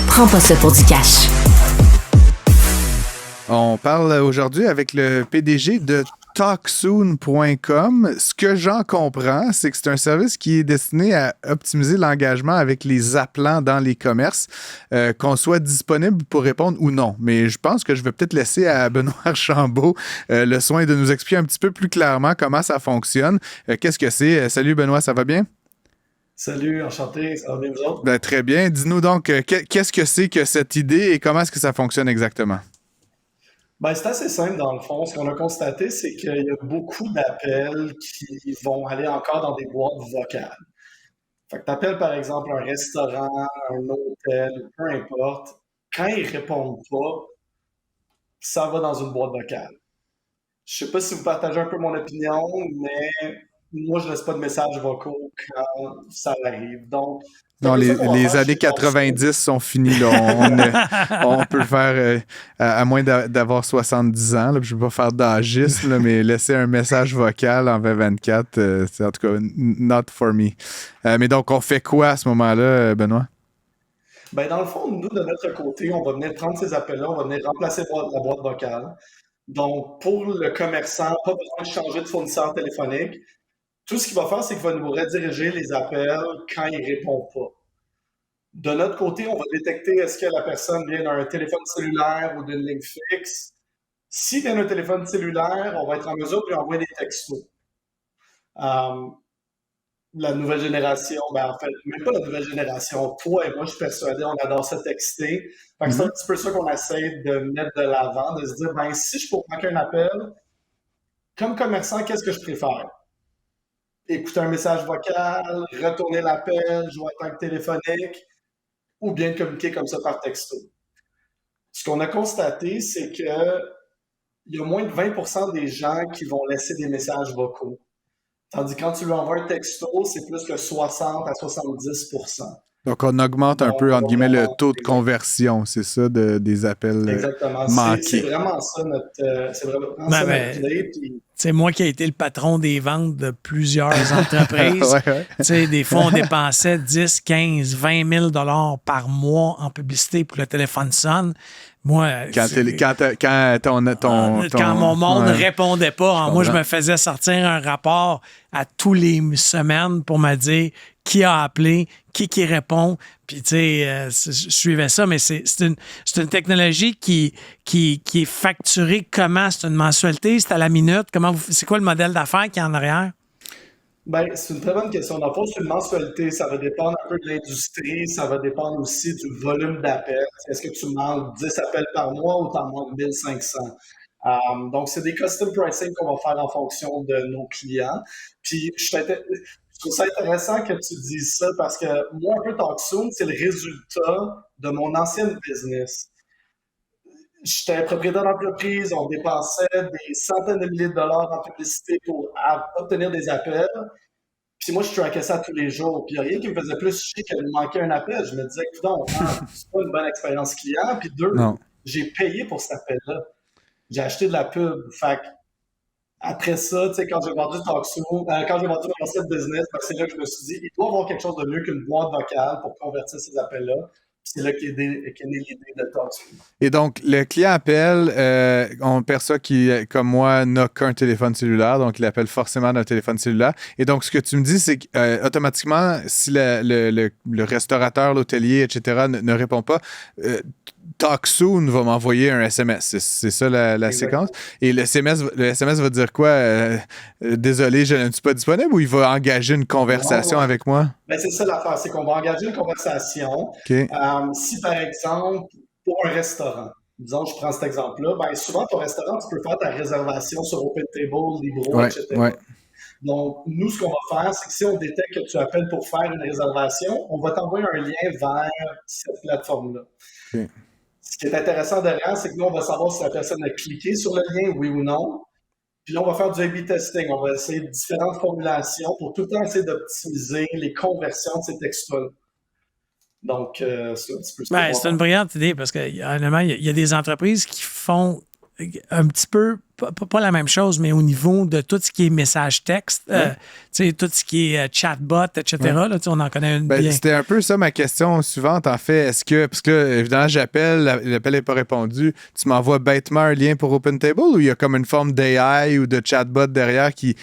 A: Prends pas ça pour du cash.
B: On parle aujourd'hui avec le PDG de TalkSoon.com. Ce que j'en comprends, c'est que c'est un service qui est destiné à optimiser l'engagement avec les appelants dans les commerces, qu'on soit disponible pour répondre ou non. Mais je pense que je vais peut-être laisser à Benoît Archambault le soin de nous expliquer un petit peu plus clairement comment ça fonctionne. Qu'est-ce que c'est? Salut Benoît, ça va bien?
E: Salut, enchanté, ça va bien vous autres?
B: Ben, très bien. Dis-nous donc, qu'est-ce que c'est que cette idée et comment est-ce que ça fonctionne exactement?
E: Ben, c'est assez simple dans le fond. Ce qu'on a constaté, c'est qu'il y a beaucoup d'appels qui vont aller encore dans des boîtes vocales. Fait que tu appelles par exemple un restaurant, un hôtel, peu importe. Quand ils répondent pas, ça va dans une boîte vocale. Je sais pas si vous partagez un peu mon opinion, mais moi, je laisse pas de messages vocaux quand ça arrive. Donc, c'est un
B: Non,
E: peu ça qu'on va
B: les
E: faire
B: années
E: chez Talkspace.
B: 90 sont finies. Là. On peut le faire, à moins d'avoir 70 ans. Là, je ne veux pas faire d'agisme, là, mais laisser un message vocal en 2024, c'est en tout cas not for me. Mais donc, on fait quoi à ce moment-là, Benoît?
E: Ben, dans le fond, nous, de notre côté, on va venir prendre ces appels-là, on va venir remplacer la boîte vocale. Donc, pour le commerçant, pas besoin de changer de fournisseur téléphonique. Tout ce qu'il va faire, c'est qu'il va nous rediriger les appels quand il répond pas. De notre côté, on va détecter est-ce que la personne vient d'un téléphone cellulaire ou d'une ligne fixe. S'il vient d'un téléphone cellulaire, on va être en mesure de lui envoyer des textos. La nouvelle génération, ben en fait, même pas la nouvelle génération. Toi et moi, je suis persuadé, on adore se texter. Fait que c'est un petit peu ça qu'on essaie de mettre de l'avant, de se dire, ben si je peux manquer un appel, comme commerçant, qu'est-ce que je préfère? Écouter un message vocal, retourner l'appel, jouer à tant que téléphonique, ou bien communiquer comme ça par texto. Ce qu'on a constaté, c'est que il y a moins de 20% des gens qui vont laisser des messages vocaux. Tandis que quand tu lui envoies un texto, c'est plus que 60 à 70%.
B: Donc, on augmente un peu, entre guillemets, le taux de conversion, c'est ça, des appels manqués.
E: C'est vraiment ça notre clé.
C: C'est moi qui ai été le patron des ventes de plusieurs entreprises. Ouais. Des fois, on dépensait 10, 15, 20 000 $ par mois en publicité pour que le téléphone sonne. Moi,
B: quand
C: mon monde ne répondait pas, moi, je me faisais sortir un rapport à tous les semaines pour me dire qui a appelé, qui répond. Puis, tu sais, je suivais ça, mais c'est une technologie qui est facturée comment? C'est une mensualité? C'est à la minute? C'est quoi le modèle d'affaires qui est en arrière?
E: Ben, c'est une très bonne question. Dans le fond, c'est une mensualité. Ça va dépendre un peu de l'industrie. Ça va dépendre aussi du volume d'appels. Est-ce que tu manques 10 appels par mois ou tu en manques 1500? Donc, c'est des custom pricing qu'on va faire en fonction de nos clients. Puis, je trouve ça intéressant que tu dises ça parce que moi, un peu TalkSoon, c'est le résultat de mon ancienne business. J'étais propriétaire d'entreprise, on dépensait des centaines de milliers de dollars en publicité pour obtenir des appels. Puis moi, je traquais ça tous les jours. Puis il n'y a rien qui me faisait plus chier que de manquer un appel. Je me disais, écoute, c'est pas une bonne expérience client. Puis deux, j'ai payé pour cet appel-là. J'ai acheté de la pub. Fait que après ça, tu sais, quand j'ai vendu TalkSoon, quand j'ai vendu mon ancien business, c'est là que je me suis dit, il doit y avoir quelque chose de mieux qu'une boîte vocale pour convertir ces appels-là. C'est là qu'est née l'idée de TalkSoon.
B: Et donc, le client appelle, on perçoit qu'il, comme moi, n'a qu'un téléphone cellulaire, donc il appelle forcément d'un téléphone cellulaire. Et donc, ce que tu me dis, c'est qu'automatiquement, si le restaurateur, l'hôtelier, etc., ne répond pas, TalkSoon va m'envoyer un SMS. C'est ça la séquence. Et le SMS va dire quoi? Désolé, je ne suis pas disponible, ou il va engager une conversation avec moi?
E: Ben, c'est ça l'affaire, c'est qu'on va engager une conversation.
B: Okay.
E: Si, par exemple, pour un restaurant, disons, je prends cet exemple-là, ben, souvent, ton restaurant, tu peux faire ta réservation sur OpenTable, Libro, etc.
B: Ouais.
E: Donc, nous, ce qu'on va faire, c'est que si on détecte que tu appelles pour faire une réservation, on va t'envoyer un lien vers cette plateforme-là.
B: Okay.
E: Ce qui est intéressant derrière, c'est que nous, on va savoir si la personne a cliqué sur le lien, oui ou non. Puis là, on va faire du A/B testing. On va essayer différentes formulations pour tout le temps essayer d'optimiser les conversions de ces textos-là. Donc, c'est un petit peu ça.
C: C'est une brillante idée parce qu'il y a des entreprises qui font un petit peu, pas la même chose, mais au niveau de tout ce qui est message texte, tout ce qui est chatbot, etc. Là, on en connaît une bien.
B: C'était un peu ça ma question suivante, en fait. Est-ce que, parce que là, évidemment, j'appelle, l'appel n'est pas répondu, tu m'envoies bêtement un lien pour OpenTable, ou il y a comme une forme d'AI ou de chatbot derrière qui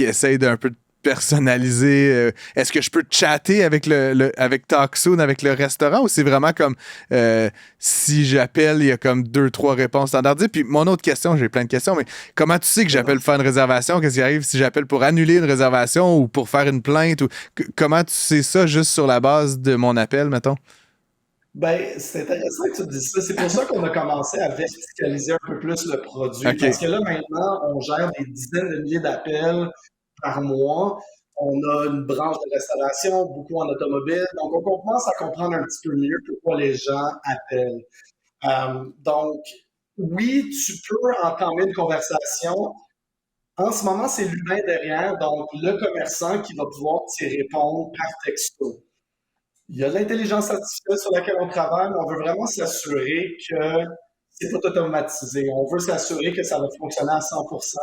B: essaye d'un peu personnaliser? Est-ce que je peux chatter avec avec TalkSoon, avec le restaurant, ou c'est vraiment comme si j'appelle, il y a comme 2-3 réponses standardisées? Puis mon autre question, j'ai plein de questions, mais comment tu sais que j'appelle pour faire une réservation? Qu'est-ce qui arrive si j'appelle pour annuler une réservation ou pour faire une plainte? Comment tu sais ça juste sur la base de mon appel, mettons?
E: Ben, c'est intéressant que tu te dises ça. C'est pour ça qu'on a commencé à verticaliser un peu plus le produit.
B: Okay.
E: Parce que là, maintenant, on gère des dizaines de milliers d'appels par mois. On a une branche de restauration, beaucoup en automobile. Donc, on commence à comprendre un petit peu mieux pourquoi les gens appellent. Donc, oui, tu peux entamer une conversation. En ce moment, c'est l'humain derrière, donc le commerçant qui va pouvoir t'y répondre par texto. Il y a de l'intelligence artificielle sur laquelle on travaille, mais on veut vraiment s'assurer que c'est pas automatisé. On veut s'assurer que ça va fonctionner à 100%.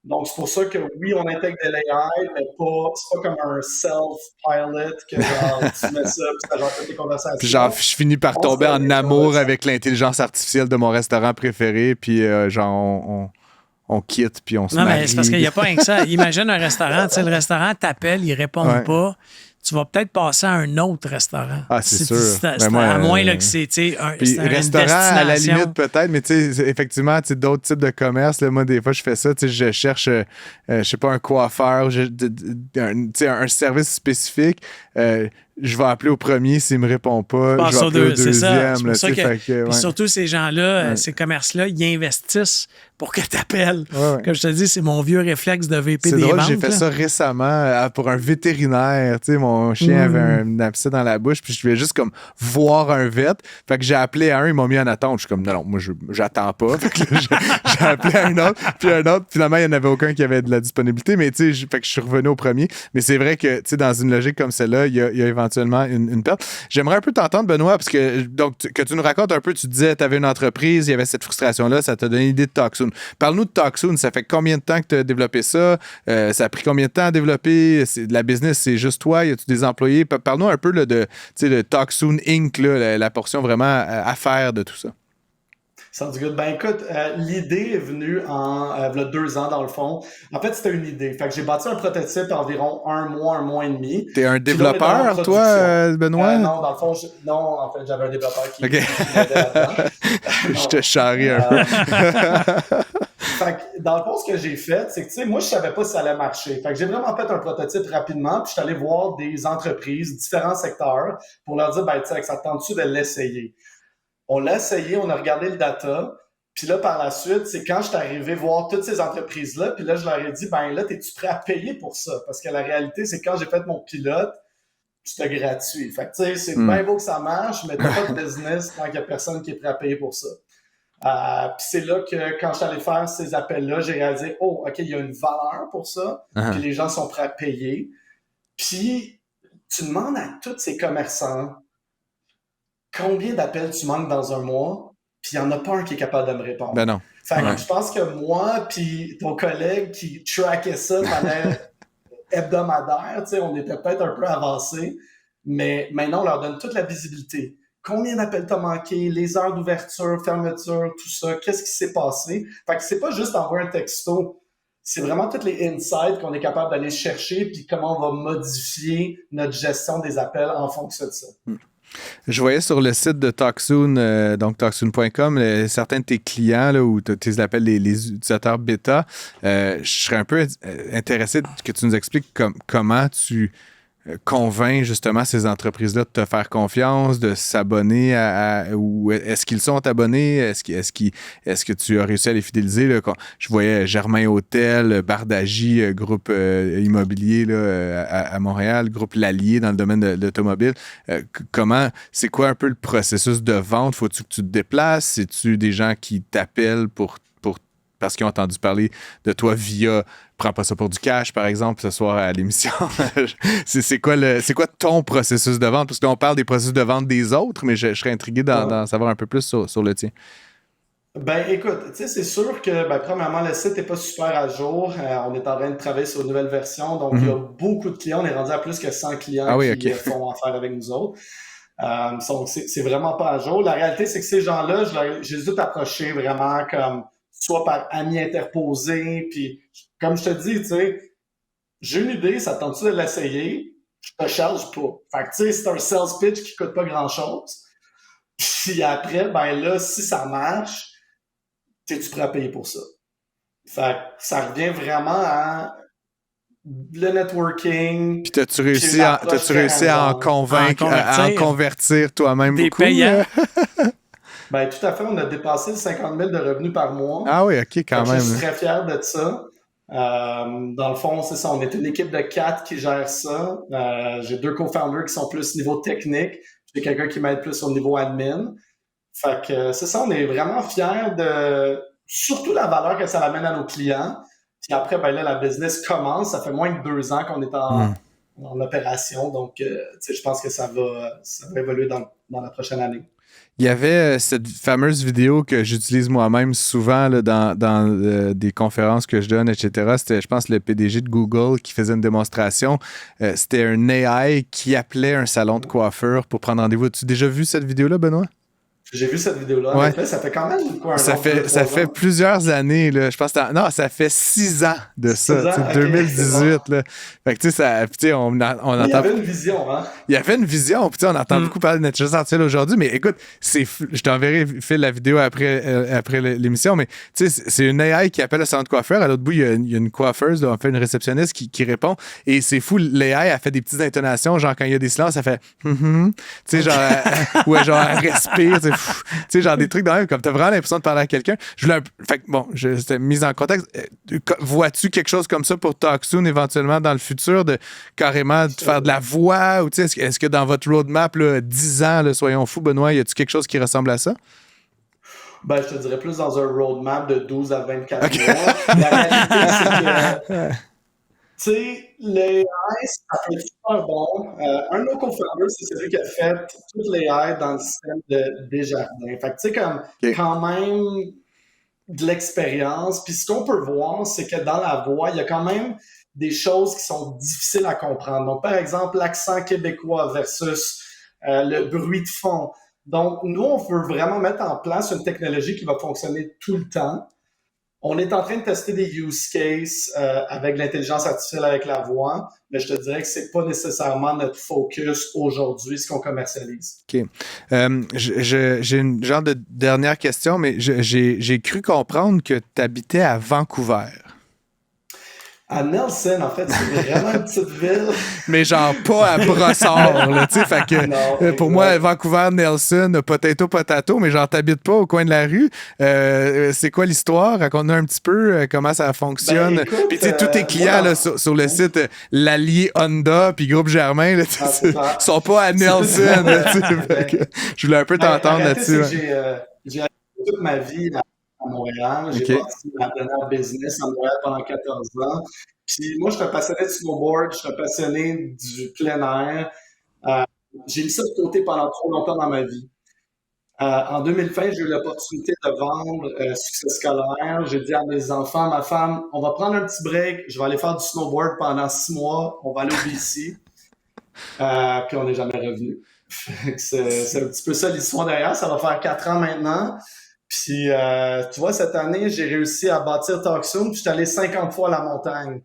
E: Donc, c'est pour ça que oui, on intègre de l'AI, mais c'est pas comme un self-pilot que genre, tu mets ça, puis ça gère toutes tes conversations.
B: Puis genre, je finis par tomber en amour avec l'intelligence artificielle de mon restaurant préféré, puis genre, on quitte, puis on se marie.
C: Non, mais c'est parce qu'il n'y a pas rien que ça. Imagine un restaurant, tu sais, le restaurant t'appelle, ils répondent pas. Tu vas peut-être passer à un autre restaurant.
B: Ah, c'est sûr.
C: À moins là, que c'est un
B: restaurant, à la limite, peut-être, mais tu sais, effectivement, d'autres types de commerce. Là, moi, des fois, je fais ça. Je cherche, je sais pas, un coiffeur, un service spécifique. Je vais appeler au premier, s'il me répond pas, je vais appeler au deuxième.
C: C'est ça. Puis surtout, ces gens-là, ces commerces-là, ils investissent pour que tu appelles. Comme je te dis, c'est mon vieux réflexe de VP des ventes.
B: J'ai fait ça récemment pour un vétérinaire. Tu sais, mon chien avait un abcès dans la bouche, puis je voulais juste comme voir un vet. Fait que j'ai appelé un, ils m'ont mis en attente. Je suis comme, non, moi, j'attends pas. Fait que là, j'ai appelé un autre, puis un autre. Finalement, il n'y en avait aucun qui avait de la disponibilité, mais tu sais, fait que je suis revenu au premier. Mais c'est vrai que, tu sais, dans une logique comme celle-là, il y a éventuellement une perte. J'aimerais un peu t'entendre, Benoît, parce que donc que tu nous racontes un peu, tu disais, tu avais une entreprise, il y avait cette frustration-là, ça t'a donné l'idée de TalkSoon. Parle-nous de TalkSoon, ça fait combien de temps que tu as développé ça? Ça a pris combien de temps à développer? De la business, c'est juste toi? Y a-tu des employés? Parle-nous un peu là, de TalkSoon Inc., là, la portion vraiment affaires de tout ça.
E: Sounds good. Ben écoute, l'idée est venue il y a 2 ans dans le fond. En fait, c'était une idée. Fait que j'ai bâti un prototype environ 1 mois et demi.
B: T'es un développeur, toi, Benoît?
E: Non, dans le fond, en fait, j'avais un développeur qui m'aidait là-dedans.
B: Je te charrie un peu.
E: Fait que, dans le fond, ce que j'ai fait, c'est que, tu sais, moi, je savais pas si ça allait marcher. Fait que j'ai vraiment fait un prototype rapidement, puis je suis allé voir des entreprises, différents secteurs, pour leur dire, ben, tu sais, ça te tente-tu de l'essayer? On l'a essayé, on a regardé le data, puis là, par la suite, c'est quand je suis arrivé voir toutes ces entreprises-là, puis là, je leur ai dit, ben là, es-tu prêt à payer pour ça? Parce que la réalité, c'est que quand j'ai fait mon pilote, c'était gratuit. Fait que, tu sais, c'est bien beau que ça marche, mais t'as pas de business tant qu'il y a personne qui est prêt à payer pour ça. Puis c'est là que, quand je suis allé faire ces appels-là, j'ai réalisé, oh, OK, il y a une valeur pour ça, puis les gens sont prêts à payer. Puis, tu demandes à tous ces commerçants combien d'appels tu manques dans un mois, puis il n'y en a pas un qui est capable de me répondre.
B: Ben non.
E: Fait que je pense que moi puis ton collègue qui traquait ça de manière hebdomadaire, tu sais, on était peut-être un peu avancé, mais maintenant, on leur donne toute la visibilité. Combien d'appels t'as manqué, les heures d'ouverture, fermeture, tout ça, qu'est-ce qui s'est passé? Fait que c'est pas juste envoyer un texto, c'est vraiment toutes les insights qu'on est capable d'aller chercher puis comment on va modifier notre gestion des appels en fonction de ça.
B: Je voyais sur le site de TalkSoon, donc TalkSoon.com, certains de tes clients, là, ou tu les appelles les utilisateurs bêta. Je serais un peu intéressé que tu nous expliques comment tu convainc justement ces entreprises-là de te faire confiance, de s'abonner ou est-ce qu'ils sont abonnés? Est-ce que tu as réussi à les fidéliser? Là? Je voyais Germain Hôtel, Bardagie, groupe immobilier là, à Montréal, groupe L'Allier dans le domaine de l'automobile. C'est quoi un peu le processus de vente? Faut-tu que tu te déplaces? C'est-tu des gens qui t'appellent parce qu'ils ont entendu parler de toi via Prends pas ça pour du cash, par exemple, ce soir à l'émission? c'est quoi ton processus de vente? Parce qu'on parle des processus de vente des autres, mais je serais intrigué d'en savoir un peu plus sur le tien.
E: Ben écoute, tu sais, c'est sûr que premièrement, le site n'est pas super à jour. On est en train de travailler sur une nouvelle version, donc il y a beaucoup de clients. On est rendu à plus que 100 clients qui font affaire avec nous autres. Donc c'est vraiment pas à jour. La réalité, c'est que ces gens-là, je les ai tous approchés vraiment comme soit par amis interposés, puis comme je te dis, tu sais, j'ai une idée, ça te tente-tu de l'essayer? Je te charge pas. Fait que, tu sais, c'est un sales pitch qui coûte pas grand-chose. Puis après, ben là, si ça marche, tu prêt à payer pour ça. Fait que ça revient vraiment à le networking.
B: Puis t'as-tu réussi à en convaincre, à en convertir toi-même
C: des
B: beaucoup?
C: Payants.
E: Ben, tout à fait. On a dépassé le 50 000 de revenus par mois.
B: Ah oui, OK, quand même.
E: Je suis très fier de ça. Dans le fond, c'est ça. On est une équipe de 4 qui gère ça. J'ai 2 co-founders qui sont plus niveau technique. J'ai quelqu'un qui m'aide plus au niveau admin. Fait que c'est ça, on est vraiment fiers de surtout la valeur que ça amène à nos clients. Puis après, ben là, la business commence. Ça fait moins de 2 ans qu'on est en opération. Donc, je pense que ça va évoluer dans la prochaine année.
B: Il y avait cette fameuse vidéo que j'utilise moi-même souvent là, dans des conférences que je donne, etc. C'était, je pense, le PDG de Google qui faisait une démonstration. C'était un AI qui appelait un salon de coiffure pour prendre rendez-vous. As-tu déjà vu cette vidéo-là, Benoît?
E: J'ai vu cette vidéo-là.
B: Ouais.
E: En fait, ça fait quand même quoi,
B: ça fait plusieurs années. Là. Je pense ça fait 6 ans de ça. 6 ans, 2018. Bon. Là. Fait que, tu sais, on entend...
E: Il y avait une vision, hein?
B: Il y avait une vision. Puis, on entend beaucoup parler de l'intelligence artificielle aujourd'hui. Mais écoute, je t'enverrai Phil la vidéo après l'émission. Mais tu sais, c'est une AI qui appelle le salon de coiffeur. À l'autre bout, il y a une coiffeuse, là, en fait, une réceptionniste qui répond. Et c'est fou. L'AI a fait des petites intonations. Genre, quand il y a des silences, ça fait tu sais, genre, ouais, genre, elle respire. Tu sais, genre des trucs dans même, comme t'as vraiment l'impression de parler à quelqu'un. Fait que bon, c'était mise en contexte. Vois-tu quelque chose comme ça pour TalkSoon éventuellement dans le futur, de carrément de faire de la voix? Ou est-ce que dans votre roadmap, là, 10 ans, là, soyons fous, Benoît, y a-tu quelque chose qui ressemble à ça?
E: Ben, je te dirais plus dans un roadmap de 12 à 24 mois. La réalité, c'est que tu sais, l'AI, ça peut être super bon. Un de nos co-founders, c'est celui qui a fait toute l'AI dans le système de Desjardins. Fait que tu sais, comme quand même de l'expérience. Puis ce qu'on peut voir, c'est que dans la voix, il y a quand même des choses qui sont difficiles à comprendre. Donc, par exemple, l'accent québécois versus le bruit de fond. Donc, nous, on veut vraiment mettre en place une technologie qui va fonctionner tout le temps. On est en train de tester des use cases avec l'intelligence artificielle, avec la voix, mais je te dirais que c'est pas nécessairement notre focus aujourd'hui, ce qu'on commercialise.
B: OK. J'ai une genre de dernière question, mais j'ai cru comprendre que tu habitais à Vancouver.
E: À Nelson, en fait, c'est vraiment une petite ville.
B: Mais genre pas à Brossard, là, tu sais, fait que non, pour moi, Vancouver, Nelson, potato, mais genre t'habites pas au coin de la rue. C'est quoi l'histoire? Raconte-nous un petit peu comment ça fonctionne. Ben, puis tu sais, tous tes clients là, sur le site l'Allier Honda puis Groupe Germain, là, sont pas à Nelson. Là, je voulais un peu t'entendre là-dessus.
E: J'ai habité toute ma vie à Montréal. J'ai parti ma dernière business à Montréal pendant 14 ans. Puis moi, je suis un passionné de snowboard, je suis un passionné du plein air. J'ai mis ça de côté pendant trop longtemps dans ma vie. En 2020, j'ai eu l'opportunité de vendre Succès scolaire. J'ai dit à mes enfants, ma femme, on va prendre un petit break, je vais aller faire du snowboard pendant 6 mois, on va aller au BC. Puis on n'est jamais revenu. C'est un petit peu ça l'histoire derrière. Ça va faire 4 ans maintenant. Puis, tu vois, cette année, j'ai réussi à bâtir TalkSoon, puis je suis allé 50 fois à la montagne.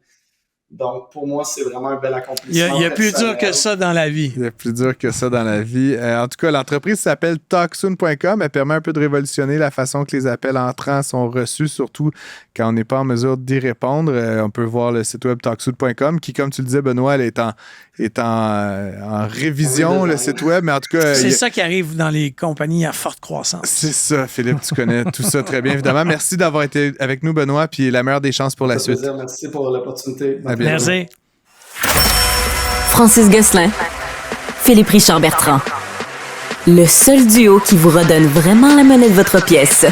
E: Donc, pour moi, c'est vraiment un bel accomplissement.
C: Il y a plus dur que ça dans la vie.
B: Il y a plus dur que ça dans la vie. En tout cas, l'entreprise s'appelle TalkSoon.com. Elle permet un peu de révolutionner la façon que les appels entrants sont reçus, surtout quand on n'est pas en mesure d'y répondre. On peut voir le site web TalkSoon.com qui, comme tu le disais, Benoît, elle est en révision, le site web. Mais en tout cas,
C: c'est ça qui arrive dans les compagnies à forte croissance.
B: C'est ça, Philippe. Tu connais tout ça très bien, évidemment. Merci d'avoir été avec nous, Benoît, puis la meilleure des chances pour la suite.
E: Merci pour l'opportunité.
C: Merci.
A: Francis Gosselin, Philippe Richard Bertrand. Le seul duo qui vous redonne vraiment la monnaie de votre pièce.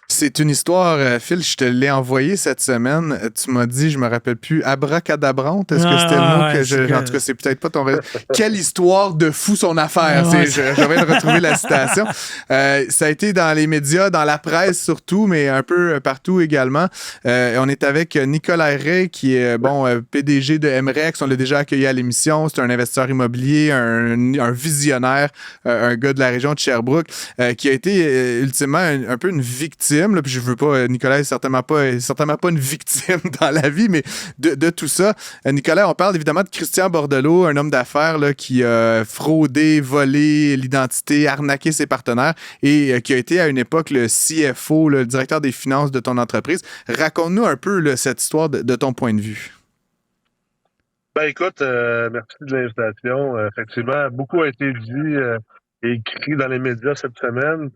B: C'est une histoire, Phil, je te l'ai envoyé cette semaine. Tu m'as dit, je me rappelle plus, abracadabrante. Est-ce que c'était le mot que je... En tout cas, c'est peut-être pas ton... Quelle histoire de fou son affaire. Je viens de retrouver la citation. Ça a été dans les médias, dans la presse surtout, mais un peu partout également. On est avec Nicolas Ray, qui est PDG de MREX. On l'a déjà accueilli à l'émission. C'est un investisseur immobilier, un visionnaire, un gars de la région de Sherbrooke, qui a été ultimement un peu une victime victime, là, puis je veux pas, Nicolas est certainement pas une victime dans la vie, mais de tout ça. Nicolas, on parle évidemment de Christian Bordelot, un homme d'affaires là, qui a fraudé, volé l'identité, arnaqué ses partenaires et qui a été à une époque le CFO, le directeur des finances de ton entreprise. Raconte-nous un peu là, cette histoire de ton point de vue.
F: Ben écoute, merci de l'invitation. Effectivement, beaucoup a été dit et écrit dans les médias cette semaine.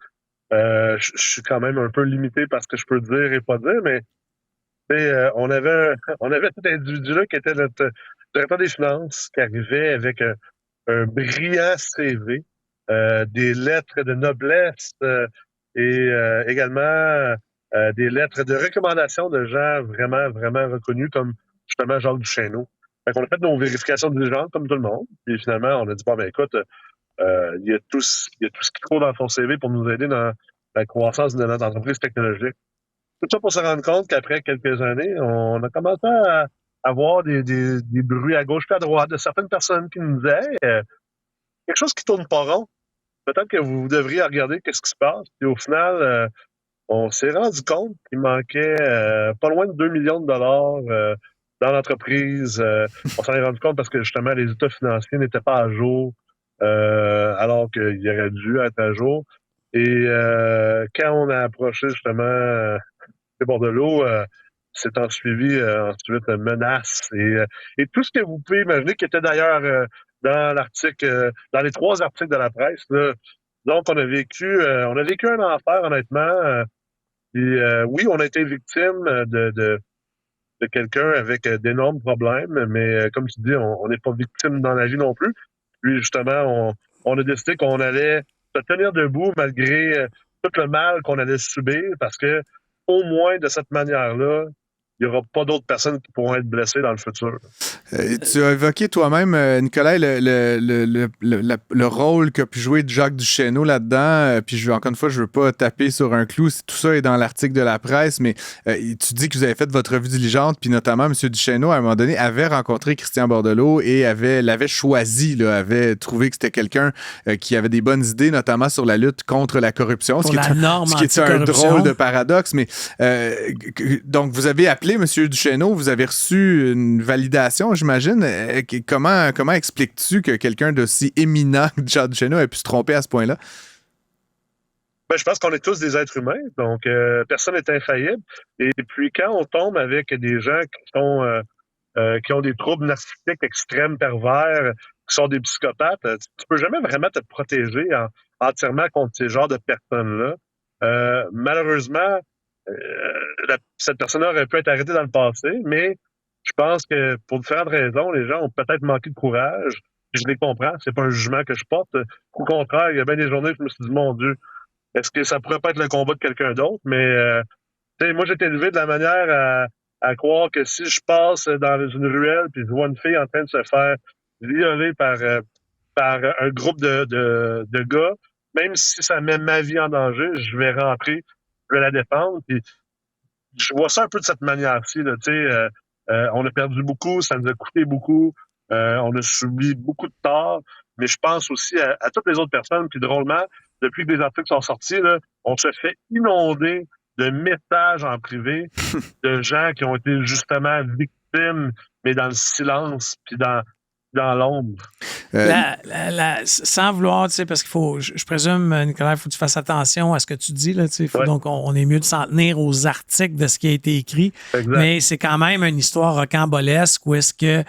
F: Je suis quand même un peu limité par ce que je peux dire et pas dire, mais on avait cet individu-là qui était notre directeur des finances, qui arrivait avec un brillant CV, des lettres de noblesse et également des lettres de recommandation de gens vraiment, vraiment reconnus comme justement Jacques Duchesneau. Fait qu'on a fait nos vérifications diligentes comme tout le monde. Puis finalement, on a dit, bon, ben écoute, il y a tout ce qu'il faut dans son CV pour nous aider dans la croissance de notre entreprise technologique. Tout ça pour se rendre compte qu'après quelques années, on a commencé à avoir des bruits à gauche et à droite de certaines personnes qui nous disaient quelque chose qui tourne pas rond. Peut-être que vous devriez regarder qu'est-ce qui se passe. Puis au final, on s'est rendu compte qu'il manquait pas loin de 2 millions de dollars dans l'entreprise. On s'en est rendu compte parce que justement, les états financiers n'étaient pas à jour alors qu'ils auraient dû être à jour. Et quand on a approché justement Bordelot, c'est ensuivi ensuite menaces et tout ce que vous pouvez imaginer qui était d'ailleurs dans l'article, dans les 3 articles de la presse. Là. Donc, on a vécu un enfer, honnêtement. Oui, on a été victime de quelqu'un avec d'énormes problèmes, mais comme tu dis, on n'est pas victime dans la vie non plus. Puis justement, on a décidé qu'on allait se tenir debout malgré tout le mal qu'on allait subir, parce que au moins de cette manière-là, il n'y aura pas d'autres personnes qui pourront être blessées dans le futur.
B: Tu as évoqué toi-même, Nicolas, le rôle qu'a pu jouer Jacques Duchesneau là-dedans. Puis encore une fois, je ne veux pas taper sur un clou. Tout ça est dans l'article de la presse, mais tu dis que vous avez fait votre revue diligente, puis notamment M. Duchesneau, à un moment donné, avait rencontré Christian Bordelot et l'avait choisi, là, avait trouvé que c'était quelqu'un qui avait des bonnes idées, notamment sur la lutte contre la corruption.
C: Ce qui est un
B: drôle de paradoxe. Mais donc, vous avez appelé M. Duchesneau, vous avez reçu une validation, j'imagine. Comment expliques-tu que quelqu'un d'aussi éminent que Jacques Duchesneau ait pu se tromper à ce point-là?
F: Ben, je pense qu'on est tous des êtres humains, donc personne n'est infaillible. Et puis quand on tombe avec des gens qui ont des troubles narcissiques extrêmes, pervers, qui sont des psychopathes, tu peux jamais vraiment te protéger entièrement contre ces genres de personnes-là. Malheureusement, cette personne-là aurait pu être arrêtée dans le passé, mais je pense que pour différentes raisons, les gens ont peut-être manqué de courage. Je les comprends, c'est pas un jugement que je porte. Au contraire, il y a bien des journées où je me suis dit, mon Dieu, est-ce que ça pourrait pas être le combat de quelqu'un d'autre? Mais moi, j'ai été élevé de la manière à croire que si je passe dans une ruelle puis je vois une fille en train de se faire violer par un groupe de gars, même si ça met ma vie en danger, je vais rentrer, je vais la défendre. Puis je vois ça un peu de cette manière-ci. Là, on a perdu beaucoup, ça nous a coûté beaucoup, on a subi beaucoup de tort, mais je pense aussi à toutes les autres personnes. Puis drôlement, depuis que les articles sont sortis, là, on se fait inonder de messages en privé de gens qui ont été justement victimes, mais dans le silence, puis dans l'ombre.
C: Sans vouloir, tu sais, parce qu'il faut, je présume, Nicolas, il faut que tu fasses attention à ce que tu dis, là, tu sais. Donc, on est mieux de s'en tenir aux articles de ce qui a été écrit.
F: Exact.
C: Mais c'est quand même une histoire rocambolesque où est-ce que,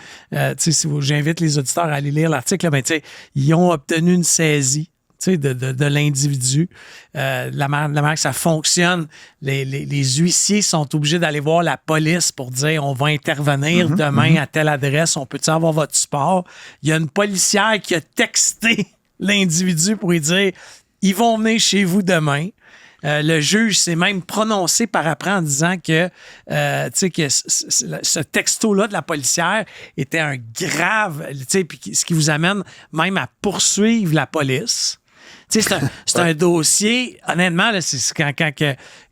C: tu sais, j'invite les auditeurs à aller lire l'article, ben, tu sais, ils ont obtenu une saisie de l'individu. La manière que ça fonctionne, les huissiers sont obligés d'aller voir la police pour dire on va intervenir demain à telle adresse, on peut-tu avoir votre support? Il y a une policière qui a texté l'individu pour lui dire ils vont venir chez vous demain. Le juge s'est même prononcé par après en disant que, que ce texto-là de la policière était un grave, puis ce qui vous amène même à poursuivre la police. C'est un dossier, honnêtement, là,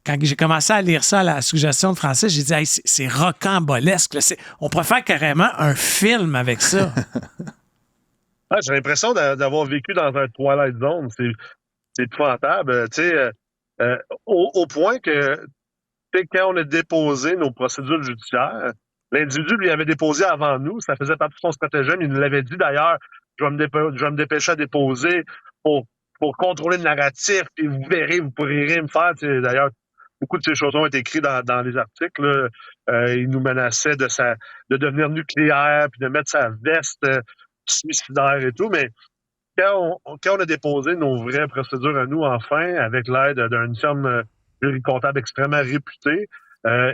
C: quand j'ai commencé à lire ça à la suggestion de Francis, j'ai dit hey, c'est rocambolesque. Là, on pourrait faire carrément un film avec ça.
F: J'ai l'impression d'avoir vécu dans un Twilight Zone. C'est épouvantable. Au point que quand on a déposé nos procédures judiciaires, l'individu lui avait déposé avant nous, ça faisait partie de son stratagème, il nous l'avait dit d'ailleurs, je vais me dépêcher à déposer pour contrôler le narratif, puis vous verrez, vous pourrez rien me faire. D'ailleurs, beaucoup de ces choses ont été écrites dans les articles. Il nous menaçait de devenir nucléaire, puis de mettre sa veste suicidaire et tout, mais quand on a déposé nos vraies procédures à nous, enfin, avec l'aide d'une firme comptable extrêmement réputée,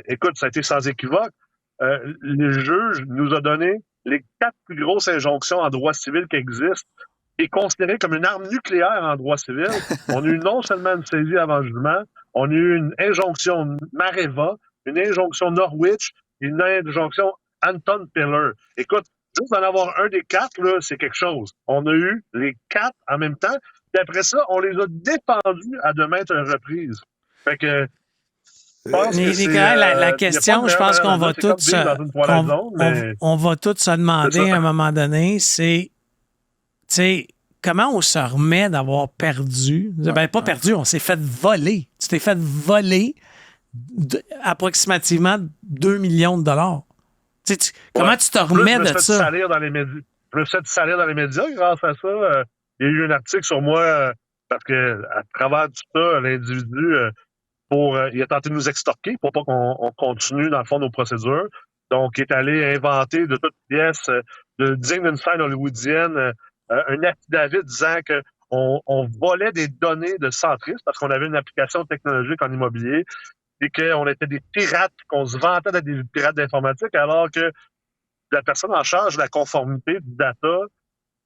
F: écoute, ça a été sans équivoque. Le juge nous a donné les 4 plus grosses injonctions en droit civil qui existent et considérées comme une arme nucléaire en droit civil. On a eu non seulement une saisie avant jugement, on a eu une injonction Mareva, une injonction Norwich, une injonction Anton Piller. Écoute, juste d'en avoir un des 4, là, c'est quelque chose. On a eu les 4 en même temps, puis après ça, on les a défendus à de maintes reprises. Fait que
C: Nicolas, la question, je pense qu'on va tous se demander à un moment donné, c'est, tu sais, comment on se remet d'avoir perdu? Ben, pas perdu, on s'est fait voler. Tu t'es fait voler approximativement 2 millions de dollars. Comment tu te remets de ça?
F: Je me suis fait salir dans les médias grâce à ça. Il y a eu un article sur moi parce que à travers tout ça, l'individu il a tenté de nous extorquer pour pas qu'on continue, dans le fond, nos procédures. Donc, il est allé inventer de toutes pièces, digne d'une scène hollywoodienne, un affidavit disant qu'on volait des données de Centris parce qu'on avait une application technologique en immobilier et qu'on était des pirates, qu'on se vantait d'être des pirates d'informatique, alors que la personne en charge de la conformité du data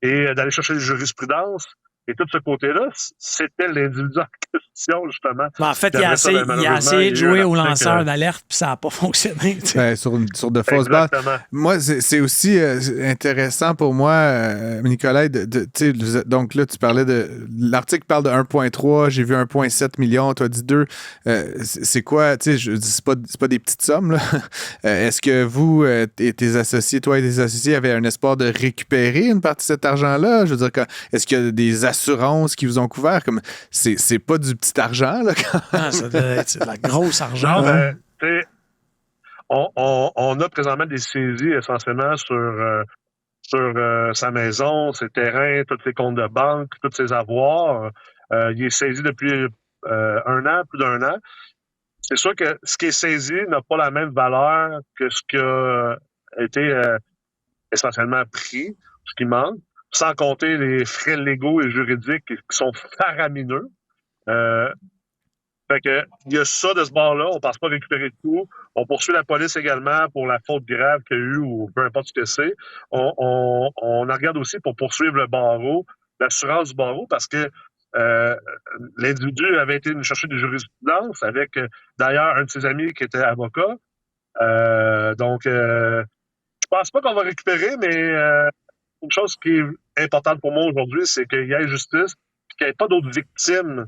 F: et d'aller chercher les jurisprudences, et tout ce côté-là, c'était l'individu en question, justement.
C: Mais en fait, il a essayé de jouer au lanceur d'alerte, puis ça n'a pas fonctionné.
B: Sur de fausses bases. Moi, c'est aussi intéressant pour moi, Nicolas, donc là, tu parlais l'article parle de 1,3, j'ai vu 1,7 million, toi dis 2. C'est quoi, tu sais, c'est pas des petites sommes, là. Est-ce que vous et tes associés, toi et tes associés, avaient un espoir de récupérer une partie de cet argent-là? Je veux dire, est-ce qu'il y a des assurances qui vous ont couvert? Comme c'est pas du petit argent, là.
C: C'est de la grosse argent.
F: Non, on a présentement des saisies essentiellement sur sa maison, ses terrains, tous ses comptes de banque, tous ses avoirs. Il est saisi depuis plus d'un an. C'est sûr que ce qui est saisi n'a pas la même valeur que ce qui a été essentiellement pris, ce qui manque, sans compter les frais légaux et juridiques qui sont faramineux. Fait que il y a ça de ce bord-là, on ne pense pas récupérer tout. On poursuit la police également pour la faute grave qu'il y a eu ou peu importe ce que c'est. On en regarde aussi pour poursuivre le barreau, l'assurance du barreau, parce que l'individu avait été nous chercher des jurisprudences avec d'ailleurs un de ses amis qui était avocat. Donc je pense pas qu'on va récupérer, mais une chose qui est importante pour moi aujourd'hui, c'est qu'il y ait justice et qu'il n'y ait pas d'autres victimes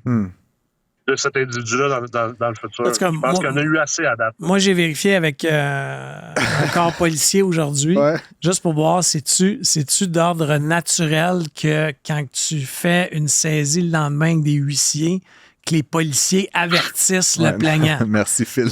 F: de cet individu-là dans le futur. Je pense qu'il y en a eu assez à date.
C: Moi, j'ai vérifié avec un corps policier aujourd'hui, juste pour voir, c'est-tu d'ordre naturel que quand tu fais une saisie le lendemain avec des huissiers, que les policiers avertissent le plaignant.
B: Merci, Phil,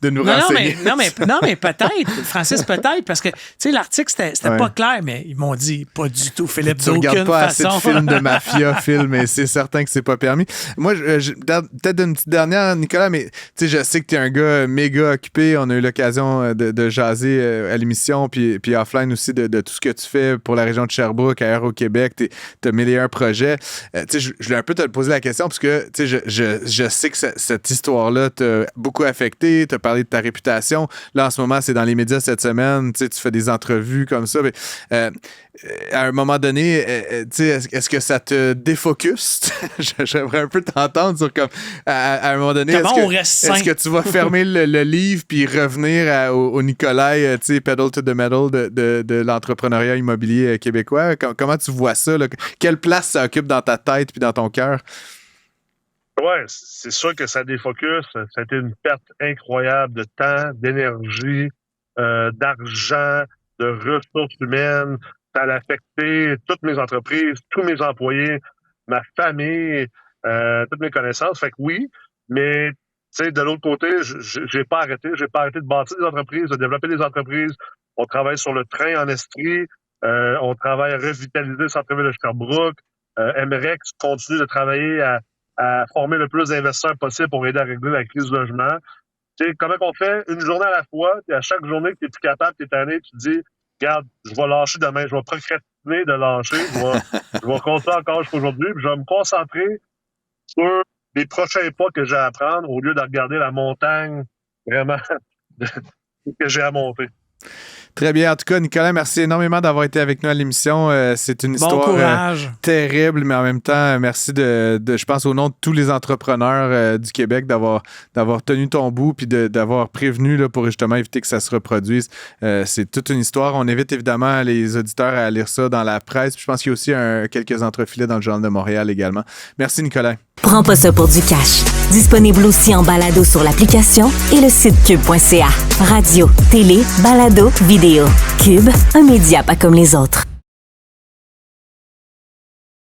B: de nous renseigner.
C: Non, mais peut-être, Francis, peut-être, parce que, tu sais, l'article, c'était pas clair, mais ils m'ont dit, pas du tout, Philippe, d'aucune façon. Tu regardes pas assez de films de mafia, Phil, mais c'est certain que c'est pas permis. Moi, peut-être une petite dernière, Nicolas, mais, tu sais, je sais que t'es un gars méga occupé. On a eu l'occasion de jaser à l'émission, puis offline aussi, de tout ce que tu fais pour la région de Sherbrooke, ailleurs au Québec. T'as 1001 projets. Tu sais, je voulais un peu te poser la question, parce que, tu sais, je sais que cette histoire-là t'a beaucoup affecté, t'as parlé de ta réputation. Là, en ce moment, c'est dans les médias cette semaine, tu fais des entrevues comme ça. Mais, à un moment donné, est-ce que ça te défocus? J'aimerais un peu t'entendre sur comme à un moment donné, est-ce que tu vas fermer le livre puis revenir au Nicolas, pedal to the metal de l'entrepreneuriat immobilier québécois? Comment tu vois ça? Là? Quelle place ça occupe dans ta tête puis dans ton cœur?
F: Ouais, c'est sûr que ça défocus. Ça a été une perte incroyable de temps, d'énergie, d'argent, de ressources humaines. Ça a affecté toutes mes entreprises, tous mes employés, ma famille, toutes mes connaissances. Fait que oui, Mais tu sais, de l'autre côté, j'ai pas arrêté. J'ai pas arrêté de bâtir des entreprises, de développer des entreprises. On travaille sur le train en Estrie. On travaille à revitaliser le centre-ville de Sherbrooke. MREX continue de travailler à former le plus d'investisseurs possible pour aider à régler la crise du logement. Tu sais, comment on fait une journée à la fois, puis à chaque journée que tu es plus capable, tu es tanné, tu te dis, regarde, je vais lâcher demain, je vais procrastiner de lâcher, je vais continuer encore jusqu'à aujourd'hui, puis je vais me concentrer sur les prochains pas que j'ai à prendre au lieu de regarder la montagne vraiment que j'ai à monter.
B: Très bien. En tout cas, Nicolas, merci énormément d'avoir été avec nous à l'émission. C'est une histoire terrible, mais en même temps, merci je pense, au nom de tous les entrepreneurs du Québec d'avoir tenu ton bout puis d'avoir prévenu là, pour justement éviter que ça se reproduise. C'est toute une histoire. On invite évidemment les auditeurs à lire ça dans la presse. Puis je pense qu'il y a aussi quelques entrefilets dans le Journal de Montréal également. Merci, Nicolas.
A: Prends pas ça pour du cash. Disponible aussi en balado sur l'application et le site cube.ca. Radio, télé, balado, vidéo. Cube, un média pas comme les autres.